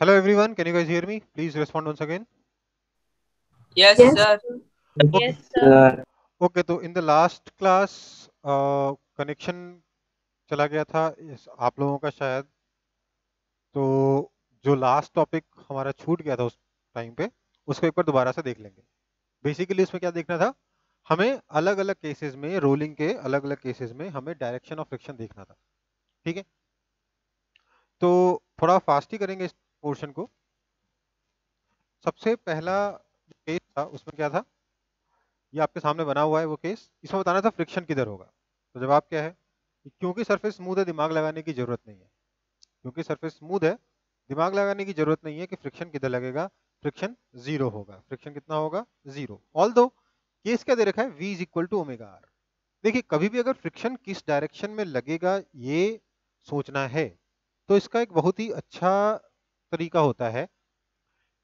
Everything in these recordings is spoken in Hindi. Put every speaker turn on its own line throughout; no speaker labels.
Hello everyone, can you guys hear me? Please respond once again.
Yes,
Yes,
sir.
Okay,
yes, sir.
okay. तो in the last class connection चला गया था आप लोगों का शायद। तो जो लास्ट टॉपिक हमारा छूट गया था उस टाइम पे उसको एक बार दोबारा से देख लेंगे। बेसिकली इसमें क्या देखना था, हमें अलग अलग केसेस में रोलिंग के अलग अलग केसेस में हमें डायरेक्शन ऑफ फ्रिक्शन देखना था। ठीक है, तो थोड़ा फास्ट ही करेंगे इस पोर्शन को। सबसे पहला केस था उसमें क्या था, ये आपके सामने बना हुआ है वो केस। इसमें बताना था फ्रिक्शन किधर होगा। तो जवाब क्या है कि क्योंकि सरफेस स्मूथ है दिमाग लगाने की जरूरत नहीं है। क्योंकि सरफेस स्मूथ है दिमाग लगाने की जरूरत नहीं है कि फ्रिक्शन किधर लगेगा। फ्रिक्शन जीरो होगा। फ्रिक्शन कितना होगा? जीरो। ऑल दो केस क्या दे रखा है, v is equal to omega R. देखिए कभी भी अगर फ्रिक्शन किस डायरेक्शन में लगेगा ये सोचना है तो इसका एक बहुत ही अच्छा तरीका होता है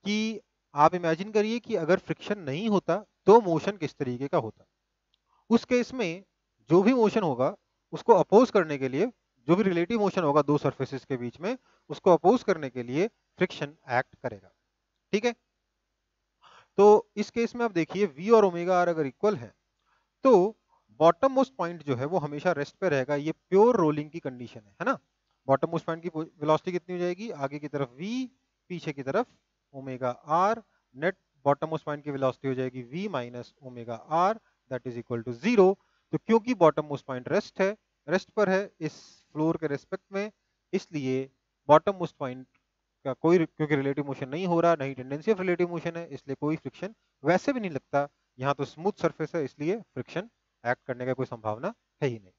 कि आप इमेजिन करिए कि अगर फ्रिक्शन नहीं होता तो मोशन किस तरीके का होता। उस केस में जो भी मोशन होगा उसको अपोज करने के लिए, जो भी रिलेटिव मोशन होगा दो सरफेसेस के बीच में, उसको अपोज करने के लिए फ्रिक्शन एक्ट करेगा। ठीक है, तो इस केस में आप देखिए v और ओमेगा आर अगर इक्वल है तो बॉटम मोस्ट पॉइंट जो है वो हमेशा रेस्ट पे रहेगा। ये प्योर रोलिंग की कंडीशन है ना। बॉटम मोस्ट पॉइंट की वेलोसिटी कितनी हो जाएगी, आगे की तरफ v, पीछे की तरफ omega R. Net bottom most point की वेलोसिटी हो जाएगी v minus omega R, that is equal to zero. तो क्योंकि बॉटम मोस्ट पॉइंट रेस्ट पर है इस फ्लोर के रेस्पेक्ट में, इसलिए बॉटम मोस्ट पॉइंट का कोई, क्योंकि रिलेटिव मोशन नहीं हो रहा, नहीं टेंडेंसी ऑफ रिलेटिव मोशन है, इसलिए कोई फ्रिक्शन वैसे भी नहीं लगता। यहाँ तो स्मूथ सरफेस है इसलिए फ्रिक्शन एक्ट करने का कोई संभावना है ही नहीं।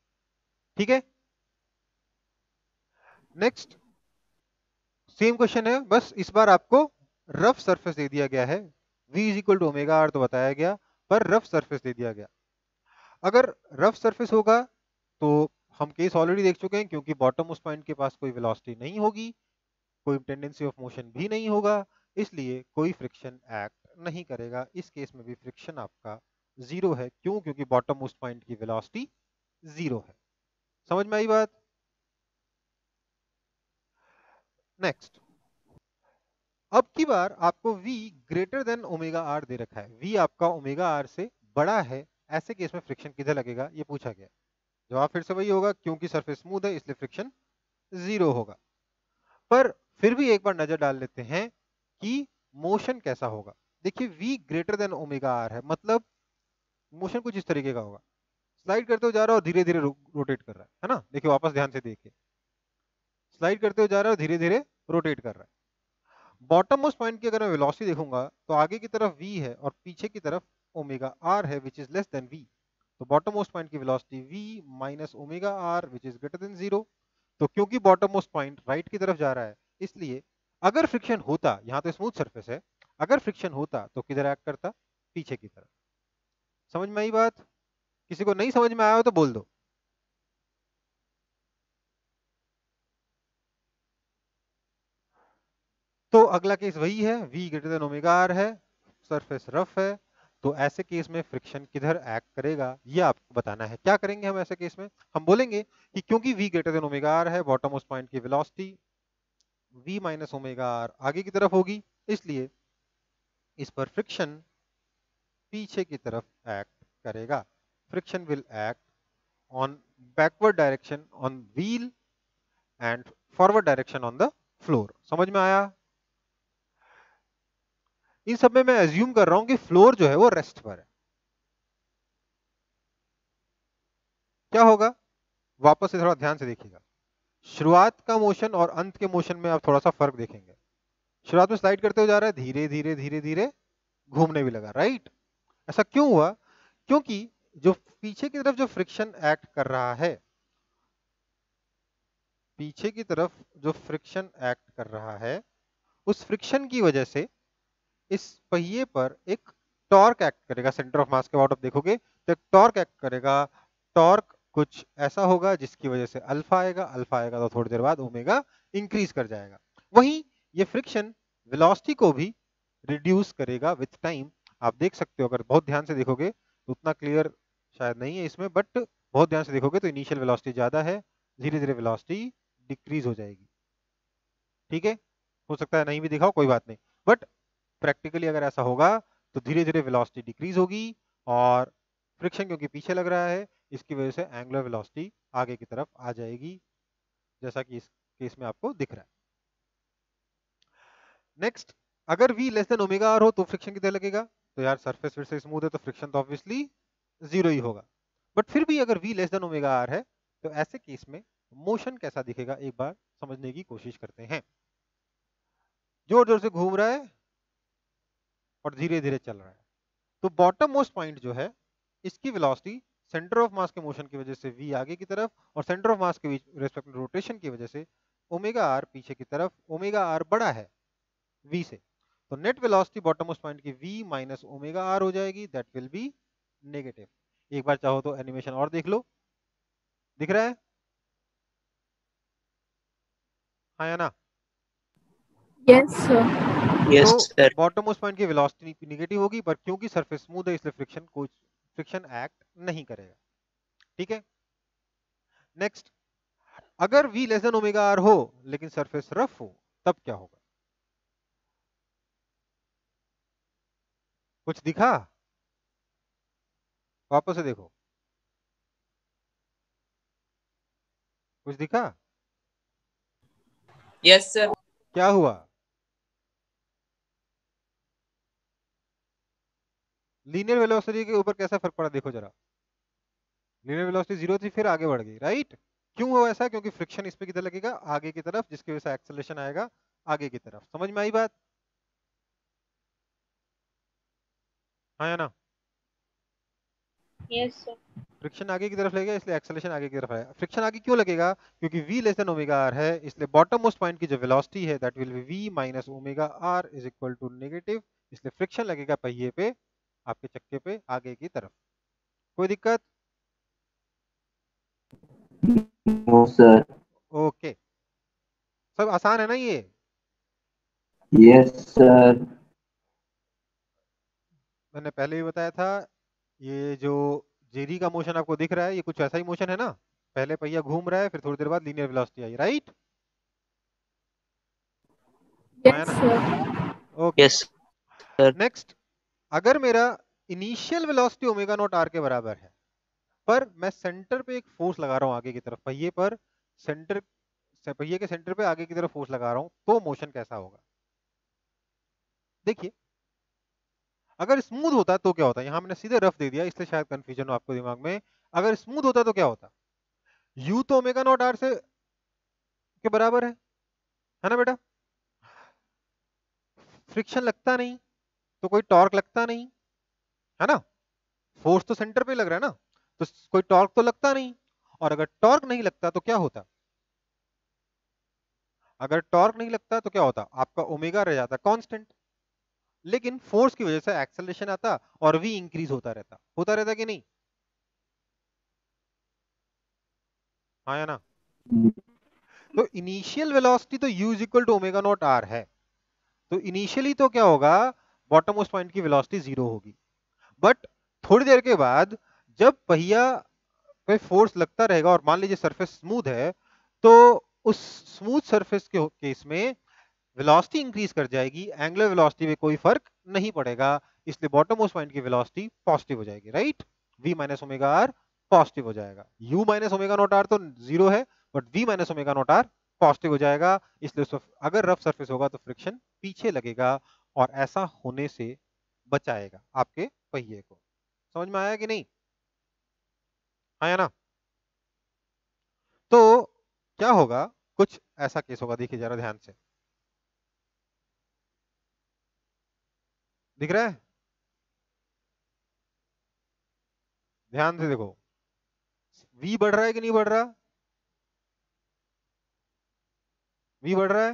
ठीक है, नेक्स्ट सेम क्वेश्चन है, बस इस बार आपको रफ सरफेस दे दिया गया है। v is equal to omega R तो बताया गया, पर रफ सरफेस दे दिया गया। अगर रफ सरफेस होगा तो हम केस ऑलरेडी देख चुके हैं, क्योंकि बॉटम उस पॉइंट के पास कोई वेलोसिटी नहीं होगी, कोई टेंडेंसी ऑफ मोशन भी नहीं होगा, इसलिए कोई फ्रिक्शन एक्ट नहीं करेगा। इस केस में भी फ्रिक्शन आपका जीरो है। क्यों? क्योंकि बॉटम मोस्ट पॉइंट की वेलोसिटी जीरो है। समझ में आई बात? नेक्स्ट, अब की बार आपको v greater than omega r दे रखा है। v आपका ओमेगा आर से बड़ा है, ऐसे केस में फ्रिक्शन किधर लगेगा ये पूछा गया। जवाब फिर से वही होगा, क्योंकि सरफेस स्मूथ है इसलिए फ्रिक्शन जीरो होगा। पर फिर भी एक बार नजर डाल लेते हैं कि मोशन कैसा होगा। देखिए v greater than omega r है, मतलब मोशन कुछ इस तरीके का होगा। स्लाइड करते हुए जा रहा है और धीरे धीरे रोटेट कर रहा है ना। देखिए वापस ध्यान से देखिए, स्लाइड करते हुए जा रहा है और धीरे धीरे रोटेट कर रहा है। बॉटम मोस्ट पॉइंट की अगर मैं वेलोसिटी देखूंगा तो आगे की तरफ v है और पीछे की तरफ ओमेगा r है which is less than v। तो बॉटम मोस्ट पॉइंट की velocity v minus omega r which is greater than zero. तो क्योंकि बॉटम मोस्ट पॉइंट राइट की तरफ जा रहा है, इसलिए अगर फ्रिक्शन होता, यहाँ तो स्मूथ सरफेस है, अगर फ्रिक्शन होता तो किधर एक्ट करता? पीछे की तरफ। समझ में आई बात? किसी को नहीं समझ में आया हो तो बोल दो। तो अगला केस वही है, v greater than omega r है, सरफेस रफ है, तो ऐसे केस में फ्रिक्शन किधर एक्ट करेगा ये आपको बताना है। क्या करेंगे हम ऐसे केस में? हम बोलेंगे कि क्योंकि v greater than omega r है, बॉटम मोस्ट पॉइंट की velocity v minus omega r आगे की तरफ होगी, इसलिए इस पर फ्रिक्शन पीछे की तरफ एक्ट करेगा। Friction will act on backward direction on wheel and forward direction on the floor. समझ में आया? इन सब में मैं एज्यूम कर रहा हूं कि फ्लोर जो है वो रेस्ट पर है। क्या होगा? वापस से थोड़ा ध्यान से देखिएगा। शुरुआत का मोशन और अंत के मोशन में आप थोड़ा सा फर्क देखेंगे। शुरुआत में स्लाइड करते हुए जा रहा है, धीरे धीरे धीरे धीरे घूमने भी लगा, राइट? ऐसा क्यों हुआ? क्योंकि जो पीछे की तरफ जो फ्रिक्शन एक्ट कर रहा है, पीछे की तरफ जो फ्रिक्शन एक्ट कर रहा है, उस फ्रिक्शन की वजह से इस पहिए पर एक टॉर्क एक्ट करेगा। सेंटर ऑफ मास के अबाउट आप देखोगे तो एक टॉर्क एक्ट करेगा। टॉर्क कुछ ऐसा होगा जिसकी वजह से अल्फा आएगा, अल्फा आएगा तो थोड़ी देर बाद ओमेगा इंक्रीज कर जाएगा। वहीं ये फ्रिक्शन वेलोसिटी को भी रिड्यूस करेगा विथ टाइम। आप देख सकते हो, अगर बहुत ध्यान से देखोगे तो उतना क्लियर शायद नहीं है इसमें, बट बहुत ध्यान से देखोगे तो इनिशियल वेलोसिटी ज्यादा है, धीरे धीरे वेलोसिटी डिक्रीज हो जाएगी। ठीक है, हो सकता है नहीं भी दिखाओ, कोई बात नहीं, बट प्रैक्टिकली अगर ऐसा होगा तो धीरे धीरे वेलोसिटी डिक्रीज होगी, और फ्रिक्शन क्योंकि पीछे लग रहा है इसकी वजह से एंगुलर वेलोसिटी आगे की तरफ आ जाएगी, जैसा कि इस केस में आपको दिख रहा है। नेक्स्ट, अगर v less than omega r हो तो फ्रिक्शन कितना लगेगा? तो यार सरफेस फिर से स्मूथ है तो फ्रिक्शन तो ऑब्वियसली जीरो ही होगा, बट फिर भी अगर v less than omega r है तो ऐसे केस में मोशन कैसा दिखेगा एक बार समझने की कोशिश करते हैं। जोर जोर से घूम रहा है और धीरे धीरे चल रहा है, तो बॉटम मोस्ट पॉइंट जो है इसकी वेलोसिटी सेंटर ऑफ मास के मोशन की वजह से v आगे की तरफ और सेंटर ऑफ मास के बीच रेस्पेक्ट में रोटेशन की वजह से ओमेगा आर पीछे की तरफ, ओमेगा आर बड़ा है v से, तो net velocity bottom most point की v माइनस ओमेगा आर हो जाएगी, दैट विल बी नेगेटिव। एक बार चाहो तो एनिमेशन और देख लो, दिख रहा है? हाँ या ना?
Yes sir.
Yes,
तो
sir.
बॉटम मोस्ट पॉइंट की वेलोसिटी नेगेटिव होगी, पर क्योंकि सरफेस स्मूथ है इसलिए फ्रिक्शन एक्ट नहीं करेगा। ठीक है, नेक्स्ट, अगर v less than omega r हो लेकिन सरफेस रफ हो तब क्या होगा? कुछ दिखा? वापस से देखो, कुछ दिखा?
Yes, sir.
क्या हुआ? लीनियर वेलोसिटी के ऊपर कैसा फर्क पड़ा देखो जरा। लीनियर वेलोसिटी जीरो थी फिर आगे बढ़ गई, राइट? क्यों हुआ ऐसा? क्योंकि फ्रिक्शन इस पे किधर लगेगा? आगे की तरफ, जिसकी वजह से एक्सेलरेशन आएगा आगे की तरफ। समझ में आई बात? हाँ या ना?
Yes sir.
फ्रिक्शन आगे की तरफ लगेगा इसलिए एक्सेलरेशन आगे की तरफ आएगा। फ्रिक्शन आगे क्यों लगेगा? क्योंकि v less than omega r है, इसलिए बॉटम मोस्ट पॉइंट की जो वेलोसिटी है that will be v minus omega r is equal to negative, इसलिए फ्रिक्शन लगेगा पहिए पे, आपके चक्के पे आगे की तरफ। कोई दिक्कत?
No sir.
ओके, सब आसान है ना ये?
Yes sir.
मैंने पहले भी बताया था, ये जो जेरी का मोशन आपको दिख रहा है ये कुछ ऐसा ही मोशन है ना, पहले पहिया घूम रहा है फिर थोड़ी देर बाद लीनियर वेलोसिटी आई, राइट? हाँ या
यस
ना?
Sir.
Okay,
Yes, sir.
Next, अगर मेरा initial velocity omega not r के बराबर है पर मैं सेंटर पे एक फोर्स लगा रहा हूं आगे की तरफ, पहिए पर सेंटर, पहिए के सेंटर पे आगे की तरफ फोर्स लगा रहा हूं, तो मोशन कैसा होगा? देखिए, अगर स्मूथ होता तो क्या होता? यहां मैंने सीधे रफ दे दिया इसलिए शायद कंफ्यूजन हो आपको दिमाग में। अगर स्मूथ होता तो क्या होता? यू तो ओमेगा नॉट आर से के बराबर है ना बेटा? फ्रिक्शन लगता नहीं तो कोई टॉर्क लगता नहीं, है ना? फोर्स तो सेंटर पे लग रहा है ना, तो कोई टॉर्क तो लगता नहीं, और अगर टॉर्क नहीं लगता तो क्या होता? अगर टॉर्क नहीं लगता तो क्या होता? आपका ओमेगा रह जाता कांस्टेंट, लेकिन फोर्स की वजह से एक्सेलरेशन आता और v इंक्रीज होता रहता कि नहीं? हाँ या ना? तो इनिशियल वेलोसिटी तो u is equal to omega not r है, तो इनिशियली तो क्या होगा? बॉटम मोस्ट पॉइंट की वेलोसिटी जीरो होगी, बट थोड़ी देर के बाद जब पहिया पे फोर्स लगता रहेगा और मान लीजिए सरफेस स्मूथ है, तो उस स्मूथ सरफेस के केस में वेलोसिटी इंक्रीज कर जाएगी, एंगुलर वेलोसिटी में कोई फर्क नहीं पड़ेगा, इसलिए बॉटम मोस्ट पॉइंट की वेलोसिटी पॉजिटिव हो जाएगी, right? v minus omega r positive हो जाएगा, u minus omega not r तो जीरो है, but v minus omega not r positive हो जाएगा, इसलिए अगर रफ सरफेस होगा तो फ्रिक्शन पीछे लगेगा और ऐसा होने से बचाएगा आपके पहिए को। समझ में आया कि नहीं? हाँ या ना? तो क्या होगा? कुछ ऐसा केस होगा, देखिए जरा ध्यान से, दिख रहा है? ध्यान से देखो, v बढ़ रहा है कि नहीं बढ़ रहा? v बढ़ रहा है,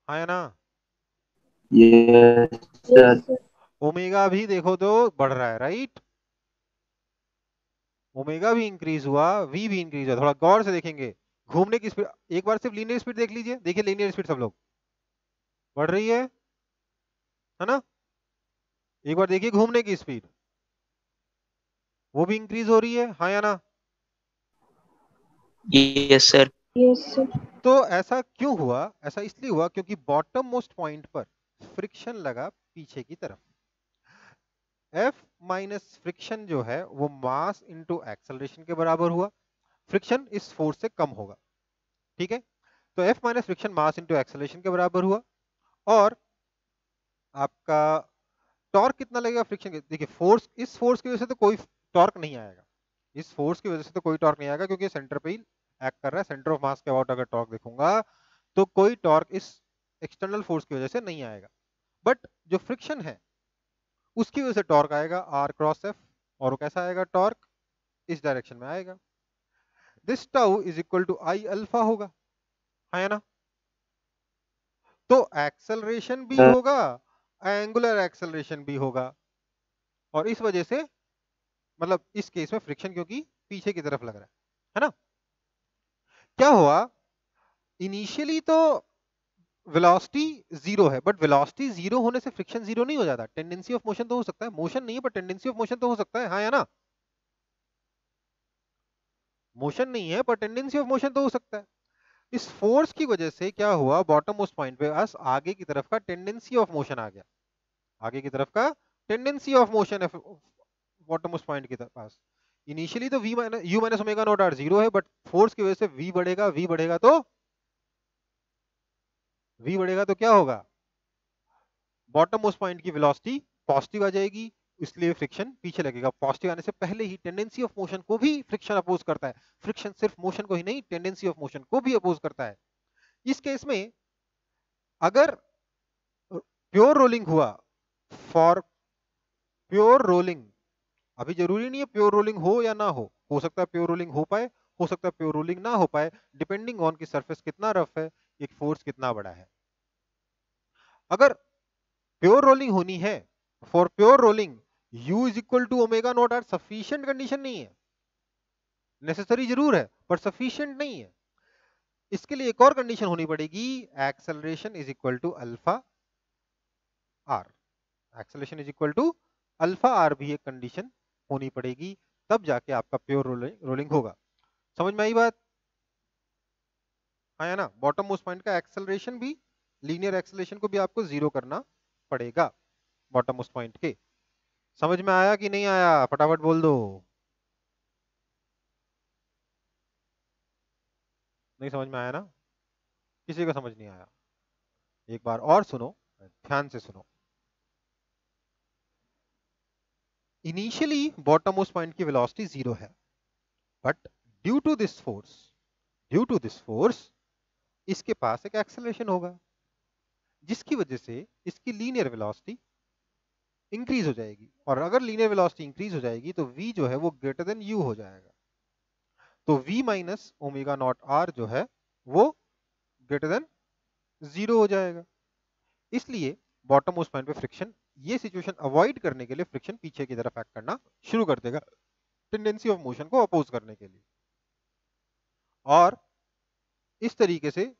हाँ या ना?
Yes sir.
ओमेगा भी देखो तो बढ़ रहा है, राइट? ओमेगा भी इंक्रीज हुआ, v भी इंक्रीज हुआ, थोड़ा गौर से देखेंगे। घूमने की स्पीड एक बार सिर्फ लीनियर स्पीड देख लीजिए, देखिए लीनियर स्पीड सब लोग बढ़ रही है ना? एक बार देखिए घूमने की स्पीड, वो भी इंक्रीज हो रही है, हाँ या ना?
Yes, sir.
Yes, sir.
तो ऐसा क्यों हुआ? ऐसा इसलिए हुआ क्योंकि बॉटम मोस्ट पॉइंट पर फ्रिक्शन लगा पीछे की तरफ। F माइनस फ्रिक्शन जो है वो मास इंटू एक्सेलरेशन के बराबर हुआ। फ्रिक्शन इस फोर्स से कम होगा, ठीक है। तो F minus friction mass into acceleration के बराबर हुआ। और आपका टॉर्क कितना लगेगा फ्रिक्शन के? देखिए फोर्स, इस फोर्स की वजह से तो कोई टॉर्क नहीं आएगा, इस फोर्स की वजह से तो कोई टॉर्क नहीं आएगा क्योंकि सेंटर पे ही एक्ट कर रहा है। सेंटर ऑफ मास के अबाउट अगर टॉर्क देखूंगा तो कोई टॉर्क इस एक्सटर्नल फोर्स की वजह से नहीं आएगा। बट जो फ्रिक्शन है उसकी वजह से टॉर्क आएगा आर क्रॉस एफ। और वो कैसा आएगा? टॉर्क इस डायरेक्शन में आएगा। This tau is equal to I alpha होगा, है ना। तो एक्सेलरेशन भी
सर।
होगा, एंगुलर एक्सेलरेशन भी होगा। और इस वजह से मतलब इस केस में फ्रिक्शन क्योंकि पीछे की तरफ लग रहा है ना। क्या हुआ? इनिशियली तो वेलोसिटी जीरो है, बट वेलोसिटी जीरो होने से फ्रिक्शन जीरो नहीं हो जाता। टेंडेंसी ऑफ मोशन तो हो सकता है, मोशन नहीं है पर टेंडेंसी ऑफ मोशन तो हो सकता है, हाँ या ना। मोशन नहीं है पर टेंडेंसी ऑफ मोशन तो हो सकता है। इस फोर्स की वजह से क्या हुआ? बॉटम मोस्ट पॉइंट पे बस आगे की तरफ का टेंडेंसी ऑफ मोशन आ गया, आगे की तरफ का टेंडेंसी ऑफ मोशन है बॉटम मोस्ट पॉइंट के पास। इनिशियली तो v minus u minus omega not r zero है, बट फोर्स की वजह से v बढ़ेगा, v बढ़ेगा तो क्या होगा? बॉटम मोस्ट पॉइंट की वेलोसिटी पॉजिटिव आ जाएगी, इसलिए फ्रिक्शन पीछे लगेगा। पॉजिटिव आने से पहले ही टेंडेंसी ऑफ मोशन को भी फ्रिक्शन अपोज करता है। फ्रिक्शन सिर्फ मोशन को ही नहीं, टेंडेंसी ऑफ मोशन को भी अपोज करता है। इस केस में अगर प्योर रोलिंग हुआ, फॉर प्योर रोलिंग, अभी जरूरी नहीं है प्योर रोलिंग हो या ना हो सकता है प्योर रोलिंग हो पाए, हो सकता है प्योर रोलिंग ना हो पाए, डिपेंडिंग ऑन की सरफेस कितना रफ है, एक फोर्स कितना बड़ा है। अगर प्योर रोलिंग होनी है, for pure rolling u is equal to omega not r sufficient condition नहीं है, नेसेसरी जरूर है पर सफिशिएंट नहीं है। इसके लिए एक और कंडीशन होनी पड़ेगी, acceleration is equal to alpha r. Acceleration is equal to alpha r भी एक कंडीशन होनी पड़ेगी, तब जाके आपका प्योर रोलिंग होगा। समझ में आई बात? हाँ या ना। बॉटम मोस्ट पॉइंट का एक्सेलरेशन भी, लीनियर एक्सेलरेशन को भी आपको जीरो करना पड़ेगा बॉटम मोस्ट पॉइंट के। समझ में आया कि नहीं आया? फटाफट बोल दो। नहीं समझ में आया ना? किसी को समझ नहीं आया? एक बार और सुनो, ध्यान से सुनो। इनिशियली बॉटम मोस्ट पॉइंट की वेलोसिटी जीरो है, but due to this force इसके पास एक एक्सेलरेशन होगा, जिसकी वजह से इसकी लीनियर वेलोसिटी इंक्रीज हो जाएगी। और अगर लीनियर वेलोसिटी इंक्रीज हो जाएगी तो v जो है वो ग्रेटर देन u हो जाएगा। तो v minus omega not r जो है वो ग्रेटर देन जीरो हो जाएगा। इसलिए बॉटम मोस्ट पॉइंट पे फ्रिक्शन, ये सिचुएशन अवॉइड करने के लिए फ्रिक्शन पीछे की तरफ एक्ट करना शुरू कर देगा, टेंडेंसी ऑफ मोशन को अपोज करने के लिए। और इस तरीके से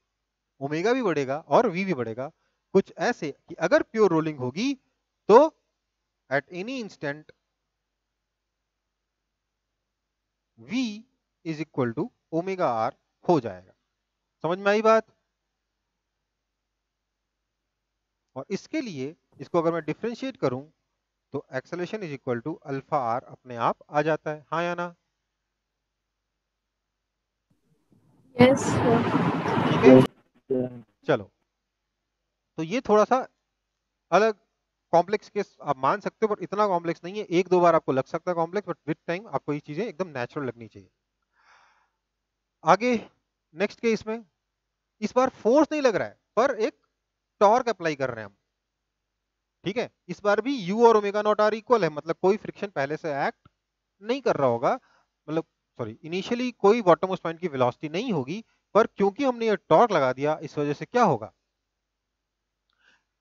ओमेगा भी बढ़ेगा और v भी बढ़ेगा, कुछ ऐसे कि अगर प्योर रोलिंग होगी तो at any instant v is equal to omega r हो जाएगा। समझ में आई बात? और इसके लिए इसको अगर मैं डिफरेंशिएट करूं तो acceleration is equal to alpha r अपने आप आ जाता है, हाँ या ना?
Yes, sir.
ठीक है,
सर।
चलो। तो ये थोड़ा सा अलग कॉम्प्लेक्स केस आप मान सकते हो, पर इतना कॉम्प्लेक्स नहीं है। एक दो बार आपको लग सकता है कॉम्प्लेक्स, बट विद टाइम आपको ये चीजें एकदम नेचुरल लगनी चाहिए। आगे नेक्स्ट केस में इस बार फोर्स नहीं लग रहा है पर एक टॉर्क अप्लाई कर रहे हैं हम, ठीक है। इस बार भी u और ओमेगा नॉट आर इक्वल है, मतलब कोई फ्रिक्शन पहले से एक्ट नहीं कर रहा होगा, मतलब सॉरी इनिशियली कोई बॉटम मोस्ट पॉइंट की वेलोसिटी नहीं होगी, पर क्योंकि हमने ये टॉर्क लगा दिया इस वजह से क्या होगा?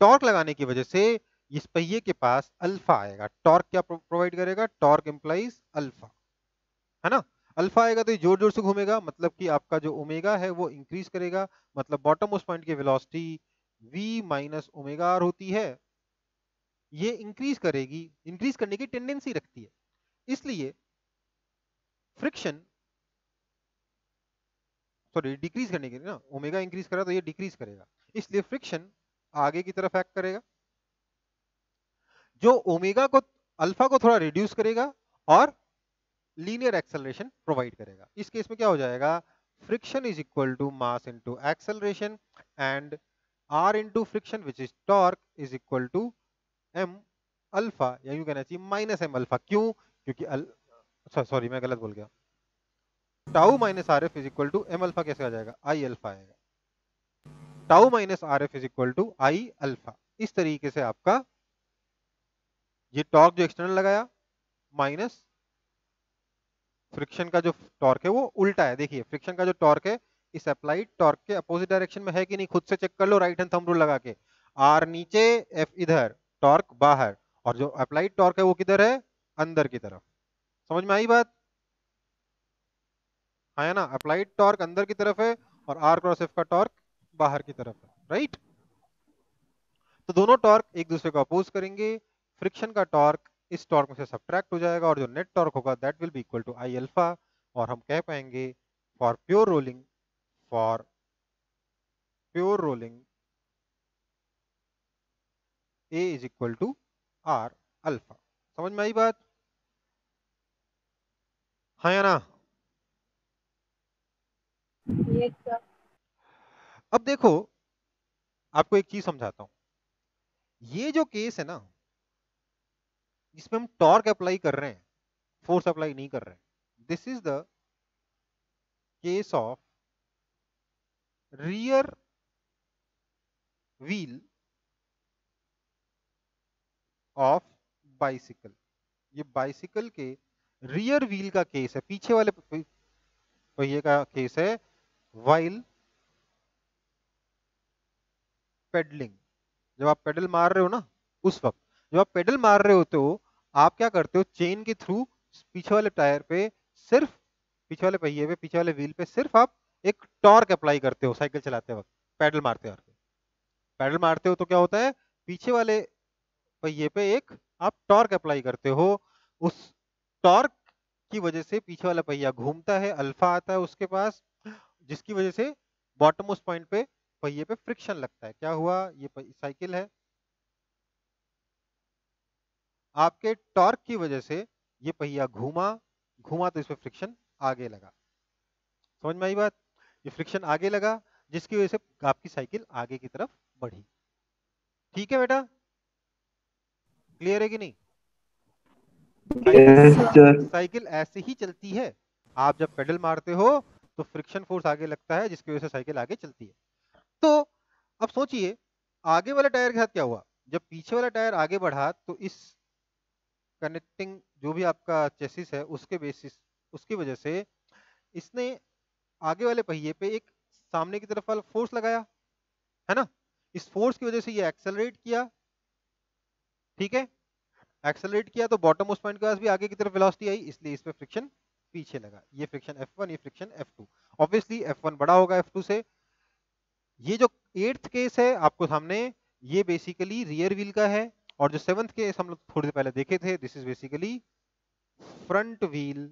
टॉर्क लगाने की वजह से इस पहिए के पास अल्फा आएगा। टॉर्क क्या प्रोवाइड करेगा? टॉर्क इंप्लाइज अल्फा, है ना। अल्फा आएगा तो ये जोर जोर से घूमेगा, मतलब कि आपका जो ओमेगा है वो इंक्रीज करेगा, मतलब बॉटम मोस्ट पॉइंट की velocity v minus omega r होती है, ये इंक्रीज करेगी, इंक्रीज करने की टेंडेंसी रखती है। इसलिए फ्रिक्शन सॉरी डिक्रीज करने के लिए ना, ओमेगा इंक्रीज करा तो ये डिक्रीज करेगा, इसलिए फ्रिक्शन आगे की तरफ एक्ट करेगा, जो ओमेगा को अल्फा को थोड़ा रिड्यूस करेगा और लीनियर एक्सेलरेशन प्रोवाइड करेगा। इस केस में क्या हो जाएगा, friction is equal to mass into acceleration and r into friction which is torque is equal to m alpha, या यूं कहना चाहिए माइनस m अल्फा। क्यों? क्योंकि सॉरी मैं गलत बोल गया, tau minus r f is equal to m alpha कैसे आ जाएगा, आई अल्फा आएगा, tau minus r f is equal to I alpha. इस तरीके से आपका ये टॉर्क जो एक्सटर्नल लगाया माइनस फ्रिक्शन का जो टॉर्क है वो उल्टा है। देखिए फ्रिक्शन का जो टॉर्क है इस अप्लाइड टॉर्क के अपोजिट डायरेक्शन में है कि नहीं, खुद से चेक कर लो राइट हैंड थंब रूल लगा के। आर नीचे, एफ इधर, टॉर्क बाहर, और जो अप्लाइड टॉर्क है वो किधर है, अंदर की तरफ। समझ में आई बात? है ना, अप्लाइड टॉर्क अंदर की तरफ है और आर क्रॉस एफ का टॉर्क बाहर की तरफ है, राइट। तो दोनों टॉर्क एक दूसरे को अपोज करेंगे, फ्रिक्शन का टॉर्क इस टॉर्क में से सब्ट्रैक्ट हो जाएगा और जो नेट टॉर्क होगा that will be equal to I alpha, और हम कह पाएंगे for pure rolling A is equal to r alpha. समझ में आई बात? हाँ या ना?
Yes, sir.
अब देखो आपको एक चीज समझाता हूं, ये जो केस है ना जिसमें हम टॉर्क अप्लाई कर रहे हैं, फोर्स अप्लाई नहीं कर रहे हैं, this is the case of rear wheel of bicycle. ये बाइसिकल के रियर व्हील का केस है, पीछे वाले पहिए का केस है, व्हाइल पेडलिंग। जब आप पेडल मार रहे हो ना, उस वक्त जब आप पेडल मार रहे होते हो आप क्या करते हो, चेन के थ्रू पीछे वाले टायर पे, सिर्फ पीछे वाले पहिए पे, पीछे वाले व्हील पे सिर्फ आप एक टॉर्क अप्लाई करते हो साइकिल चलाते वक्त, पैडल मारते हो। पैडल मारते हो तो क्या होता है, पीछे वाले पहिए पे एक आप टॉर्क अप्लाई करते हो, उस टॉर्क की वजह से पीछे वाला पहिया घूमता है, अल्फा आता है उसके पास, जिसकी वजह से बॉटम मोस्ट पॉइंट पे पहिए पे फ्रिक्शन लगता है। क्या हुआ, ये साइकिल है, आपके टॉर्क की वजह से ये पहिया घूमा तो इस पे फ्रिक्शन आगे लगा। समझ में आई बात? ये फ्रिक्शन आगे लगा जिसकी वजह से आपकी साइकिल आगे की तरफ बढ़ी। ठीक है बेटा, क्लियर है कि नहीं?
Yes, sir.
साइकिल ऐसे ही चलती है, आप जब पेडल मारते हो तो फ्रिक्शन फोर्स आगे लगता है जिसकी वजह से साइकिल आगे चलती है। तो अब सोचिए आगे वाले टायर के साथ क्या हुआ, जब पीछे वाला टायर आगे बढ़ा तो इस कनेक्टिंग जो भी आपका चेसिस है उसके बेसिस, उसकी वजह से इसने आगे वाले पहिए पे एक सामने की तरफ वाला फोर्स लगाया, है ना। इस फोर्स की वजह से ये एक्सेलरेट किया, ठीक है, एक्सेलरेट किया तो बॉटम मोस्ट पॉइंट के पास भी आगे की तरफ वेलोसिटी आई, इसलिए इस पे फ्रिक्शन पीछे लगा। ये फ्रिक्शन F1, ये फ्रिक्शन F2। ऑब्वियसली F1 बड़ा होगा F2 से। ये जो 8th केस है आपको सामने, ये बेसिकली रियर व्हील का है, और जो 7th केस हम लोग थोड़ी देर पहले देखे थे, this is basically front wheel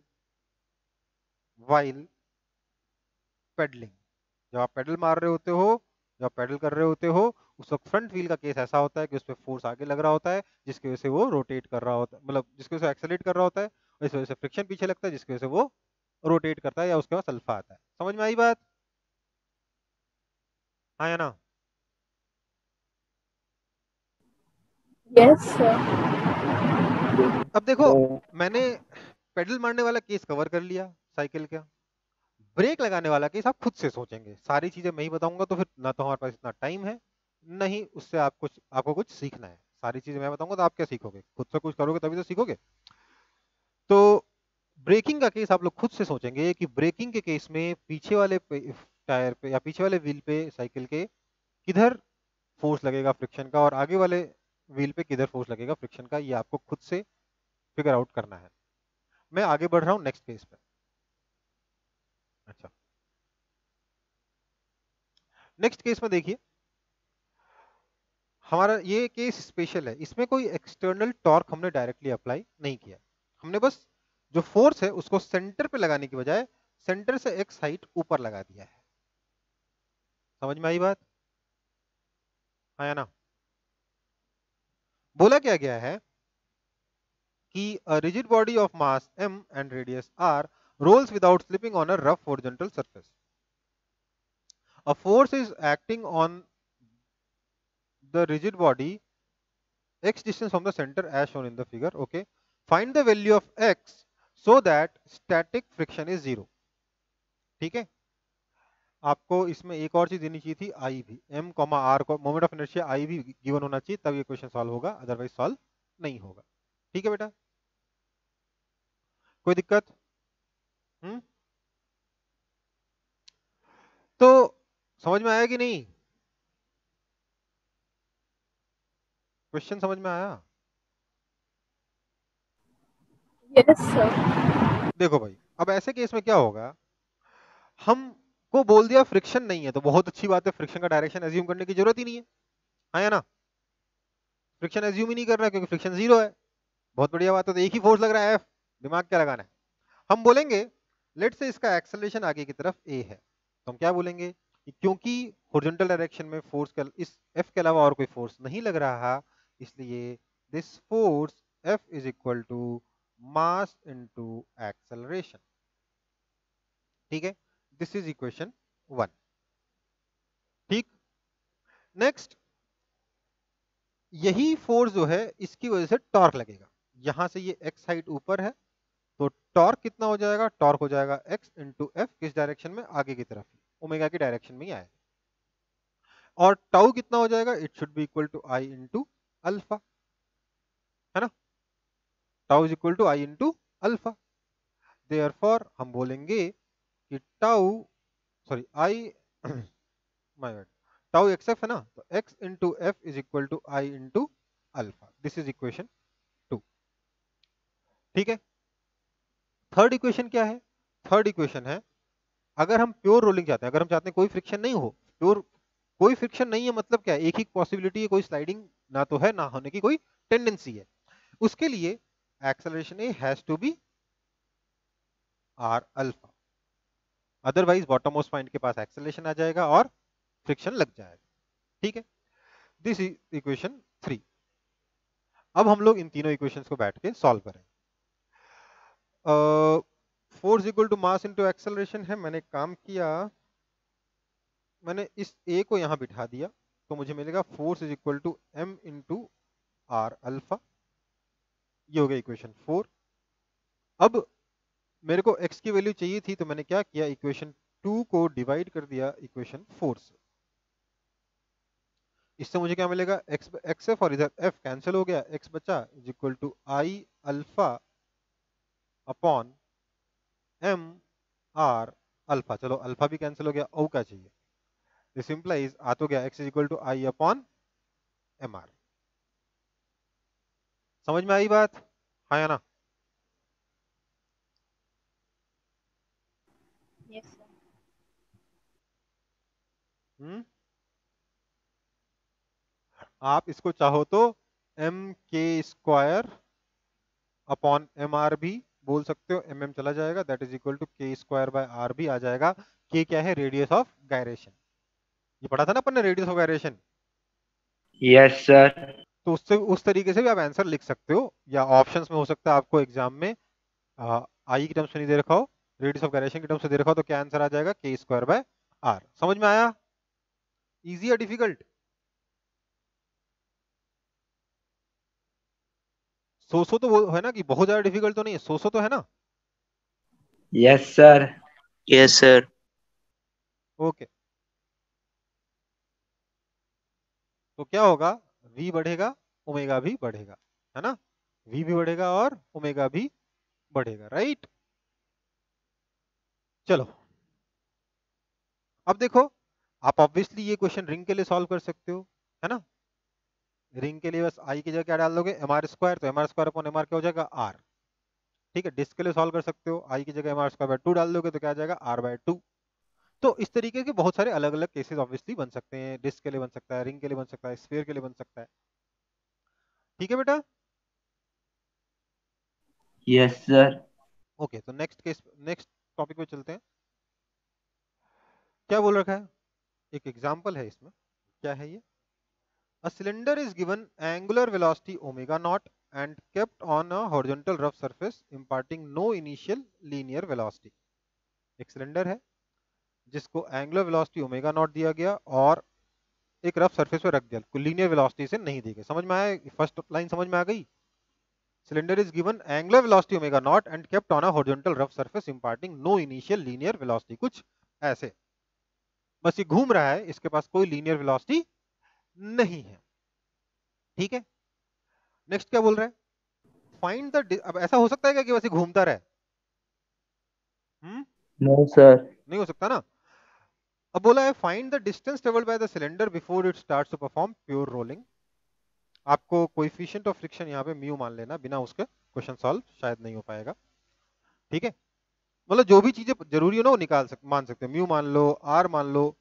while pedalling. जब आप पेडल मार रहे होते हो, जब आप पेडल कर रहे होते हो उस वक्त फ्रंट व्हील का केस ऐसा होता है कि उस पर फोर्स आगे लग रहा होता है जिसकी वजह से वो रोटेट कर रहा होता है, मतलब जिसकी वजह से एक्सेलरेट कर रहा होता है, और इस वजह से फ्रिक्शन पीछे लगता है जिसकी वजह से वो रोटेट करता है या उसके पास अल्फा आता है। समझ में आई बात? हाँ या ना?
Yes, sir.
अब देखो मैंने पेडल मारने वाला केस कवर कर लिया साइकिल का, ब्रेक लगाने वाला केस आप खुद से सोचेंगे। सारी चीजें मैं ही बताऊंगा तो फिर ना तो हमारे पास इतना टाइम है, नहीं उससे आपको कुछ सीखना है। सारी चीजें मैं बताऊंगा तो आप क्या सीखोगे, खुद से कुछ करोगे तभी तो सीखोगे। तो ब्रेकिंग का केस आप लोग खुद से सोचेंगे कि ब्रेकिंग के केस में पीछे वाले टायर पे या पीछे वाले व्हील पे साइकिल के किधर फोर्स लगेगा फ्रिक्शन का, और आगे वाले व्हील पे किधर फोर्स लगेगा फ्रिक्शन का, ये आपको खुद से फिगर आउट करना है। मैं आगे बढ़ रहा हूं नेक्स्ट केस पे। अच्छा, नेक्स्ट केस में देखिए हमारा ये केस स्पेशल है, इसमें कोई एक्सटर्नल टॉर्क हमने डायरेक्टली अप्लाई नहीं किया, हमने बस जो फोर्स है उसको सेंटर पे लगाने की बजाय सेंटर से एक साइड ऊपर लगा दिया है। समझ में आई बात? हाँ या ना? बोला क्या गया है कि a rigid body of mass m and radius r rolls without slipping on a rough horizontal surface. A force is acting on the rigid body x distance from the center as shown in the figure. Okay, find the value of x so that static friction is zero. ठीक है, आपको इसमें एक और चीज देनी चाहिए थी, आई भी, m कॉमा आर को मोमेंट ऑफ इनर्शिया आई भी गिवन होना चाहिए, तब ये क्वेश्चन सॉल्व होगा, अदरवाइज सॉल्व नहीं होगा। ठीक है बेटा, कोई दिक्कत? तो समझ में आया कि नहीं? क्वेश्चन समझ में आया?
Yes, sir.
देखो भाई, अब ऐसे केस में क्या होगा, हमको बोल दिया फ्रिक्शन नहीं है, तो बहुत अच्छी बात है, फ्रिक्शन का डायरेक्शन एज्यूम करने की जरूरत ही नहीं है, हाँ या ना? फ्रिक्शन एज्यूम ही नहीं करना क्योंकि फ्रिक्शन जीरो है, बहुत बढ़िया बात है, तो एक ही फोर्स लग रहा है F, दिमाग क्या लगाना है। हम बोलेंगे लेट से इसका एक्सेलरेशन आगे की तरफ a है, तो हम क्या बोलेंगे कि क्योंकि हॉरिजॉन्टल डायरेक्शन में फोर्स का इस F के अलावा और कोई फोर्स नहीं लग रहा, इसलिए this force F is equal to mass into acceleration. ठीक है, दिस इज इक्वेशन 1। ठीक, नेक्स्ट, यही फोर्स जो है इसकी वजह से टॉर्क लगेगा, यहां से ये x हाइट ऊपर है, तो टॉर्क कितना हो जाएगा, टॉर्क हो जाएगा x इंटू एफ, किस डायरेक्शन में, आगे की तरफ, ओमेगा की डायरेक्शन में ही आएगा, और टाउ कितना हो जाएगा, it should be equal to I into alpha, है ना? Tau is equal to I into alpha, therefore हम बोलेंगे कि tau, sorry I my bad, tau x f है ना, तो x into f is equal to I into alpha, this is equation 2। ठीक है, थर्ड इक्वेशन क्या है? थर्ड इक्वेशन है, अगर हम प्योर रोलिंग चाहते हैं, अगर हम चाहते हैं कोई फ्रिक्शन नहीं हो, प्योर कोई फ्रिक्शन नहीं है मतलब क्या है, एक ही पॉसिबिलिटी है, कोई स्लाइडिंग ना तो है, ना होने की कोई टेंडेंसी है, उसके लिए acceleration a has to be r alpha, otherwise bottom most point के पास एक्सेलरेशन आ जाएगा और फ्रिक्शन लग जाएगा। ठीक है, दिस इज इक्वेशन 3। अब हम लोग इन तीनों इक्वेशंस को बैठ के सॉल्व करें। Force equal to mass into acceleration है, मैंने काम किया, मैंने इस ए को यहां बिठा दिया, तो मुझे मिलेगा force is equal to m into r alpha, ये हो गया इक्वेशन 4। अब मेरे को x की वैल्यू चाहिए थी, तो मैंने क्या किया, इक्वेशन 2 को डिवाइड कर दिया इक्वेशन 4 से, इससे मुझे क्या मिलेगा, एक्स एफ, और इधर f कैंसिल हो गया, x बचा is equal to I alpha upon m r alpha, चलो अल्फा भी कैंसिल हो गया, ओ क्या चाहिए, दिस इंप्लाइज आ तो गया x is equal to I upon m r. समझ में आई बात, हाँ या ना?
Yes, sir.
आप इसको चाहो तो एम के स्क्वायर अपॉन एम आर भी बोल सकते हो, एम चला जाएगा, दैट इज इक्वल टू के स्क्वायर बाय आर भी आ जाएगा। के क्या है, रेडियस ऑफ गायरेशन, ये पढ़ा था ना अपन ने, radius of gyration.
Yes, sir.
तो उससे उस तरीके से भी आप आंसर लिख सकते हो, या ऑप्शंस में हो सकता है आपको एग्जाम में आई की टर्म्स में नहीं दे रखा हो, रेडियस ऑफ गायरेशन की टर्म्स में दे रखा हो, तो क्या आंसर आ जाएगा, के स्क्वायर बाय आर। समझ में आया? इजी या डिफिकल्ट? सो तो वो है ना कि बहुत ज्यादा डिफिकल्ट तो नहीं है, सो तो है ना?
Yes, sir.
Yes, sir.
Okay, तो क्या होगा, v बढ़ेगा, ओमेगा भी बढ़ेगा, है ना? v भी बढ़ेगा और ओमेगा भी बढ़ेगा, राइट? चलो, अब देखो, आप ऑब्वियसली ये क्वेश्चन रिंग के लिए सॉल्व कर सकते हो, है ना? रिंग के लिए बस आई की जगह क्या डाल दोगे, एम आर स्क्वायर, तो m r square upon m r क्या हो जाएगा, आर। ठीक है, डिस्क के लिए सॉल्व कर सकते हो, आई की जगह एम आर स्क्वायर बाय 2 डाल दोगे तो क्या आ जाएगा, आर बाय 2। तो इस तरीके के बहुत सारे अलग अलग केसेस ऑब्वियसली बन सकते हैं, डिस्क के लिए बन सकता है, रिंग के लिए बन सकता है, स्फीयर के लिए बन सकता है। ठीक है बेटा?
Yes, sir.
ओके, तो नेक्स्ट केस, नेक्स्ट टॉपिक पे चलते हैं। क्या बोल रखा है, एक एग्जाम्पल है इसमें। क्या है ये? A cylinder is given angular velocity omega naught and kept on a horizontal rough surface imparting no initial linear velocity। एक सिलेंडर है जिसको एंगुलर वेलोसिटी ओमेगा नॉट दिया गया और एक रफ सरफेस पे रख दिया, लीनियर वेलोसिटी से नहीं दी गई। समझ में आया? फर्स्ट लाइन समझ में आ गई? Cylinder is given angular velocity omega not and kept on a horizontal rough surface imparting no initial linear velocity. कुछ ऐसे, बस ये घूम रहा है, इसके पास कोई लीनियर वेलोसिटी नहीं है। ठीक है, नेक्स्ट क्या बोल रहा है? फाइंड द, अब ऐसा हो सकता है क्या कि वैसे घूमता रहे?
No sir.
नहीं हो सकता ना। अब बोला है find the distance travelled by the cylinder before it starts to perform pure rolling. आपको कोएफिशिएंट ऑफ फ्रिक्शन यहाँ पे म्यू मान लेना, बिना उसके क्वेश्चन सॉल्व शायद नहीं हो पाएगा। ठीक है, मतलब जो भी चीजें जरूरी हो ना वो मान सकते हो, म्यू मान लो, आर मान लो।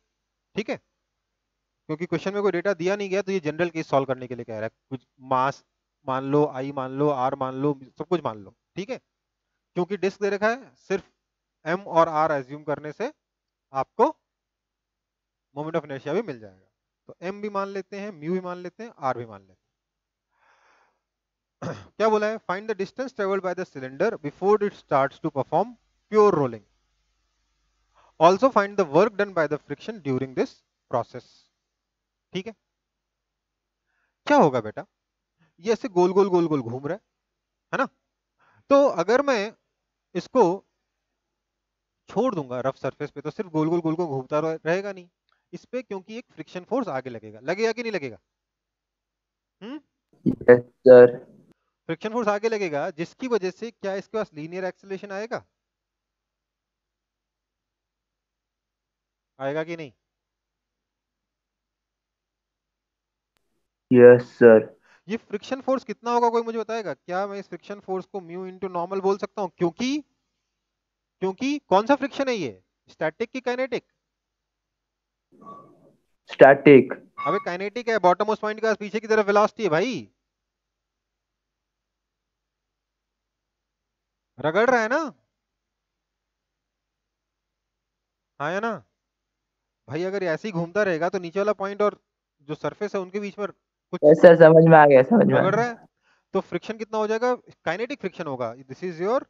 ठीक है, क्योंकि क्वेश्चन में कोई डेटा दिया नहीं गया तो ये जनरल केस सॉल्व करने के लिए कह रहा है। कुछ मास मान लो, आई मान लो, आर मान लो, सब कुछ मान लो। ठीक है, क्योंकि डिस्क दे रखा है, सिर्फ एम और आर एज्यूम करने से आपको मोमेंट ऑफ इनर्शिया भी मिल जाएगा। तो एम भी मान लेते हैं, म्यू भी मान लेते हैं, आर भी मान लेते हैं। क्या बोला है? Find the distance travelled by the cylinder before it starts to perform pure rolling. Also find the work done by the friction during this process. ठीक है, क्या होगा बेटा? ये ऐसे गोल गोल गोल गोल घूम रहा है ना? तो अगर मैं इसको छोड़ दूंगा रफ सरफेस पे तो सिर्फ गोल गोल गोल गोल घूमता रहेगा नहीं इस पे, क्योंकि एक फ्रिक्शन फोर्स आगे लगेगा। लगेगा कि नहीं लगेगा?
Yes sir.
फ्रिक्शन फोर्स आगे लगेगा, जिसकी वजह से क्या इसके पास लीनियर एक्सेलरेशन आएगा? आएगा कि नहीं?
Yes sir.
ये फ्रिक्शन फोर्स कितना होगा, कोई मुझे बताएगा? क्या मैं इस फ्रिक्शन फोर्स को म्यू इनटू नॉर्मल बोल सकता हूं? क्योंकि क्योंकि कौन सा फ्रिक्शन है ये, स्टैटिक की काइनेटिक?
स्टैटिक।
अबे काइनेटिक है, बॉटम मोस्ट पॉइंट के पास पीछे की तरफ वेलोसिटी है भाई, रगड़ रहा है ना। हाँ या ना भाई? अगर ऐसे ही घूमता रहेगा तो नीचे वाला पॉइंट और जो सरफेस है उनके बीच में कुछ
यस सर, समझ में आ गया, समझ में आ
रगड़ रहा
गया।
है, तो फ्रिक्शन कितना हो जाएगा? काइनेटिक फ्रिक्शन होगा। This is your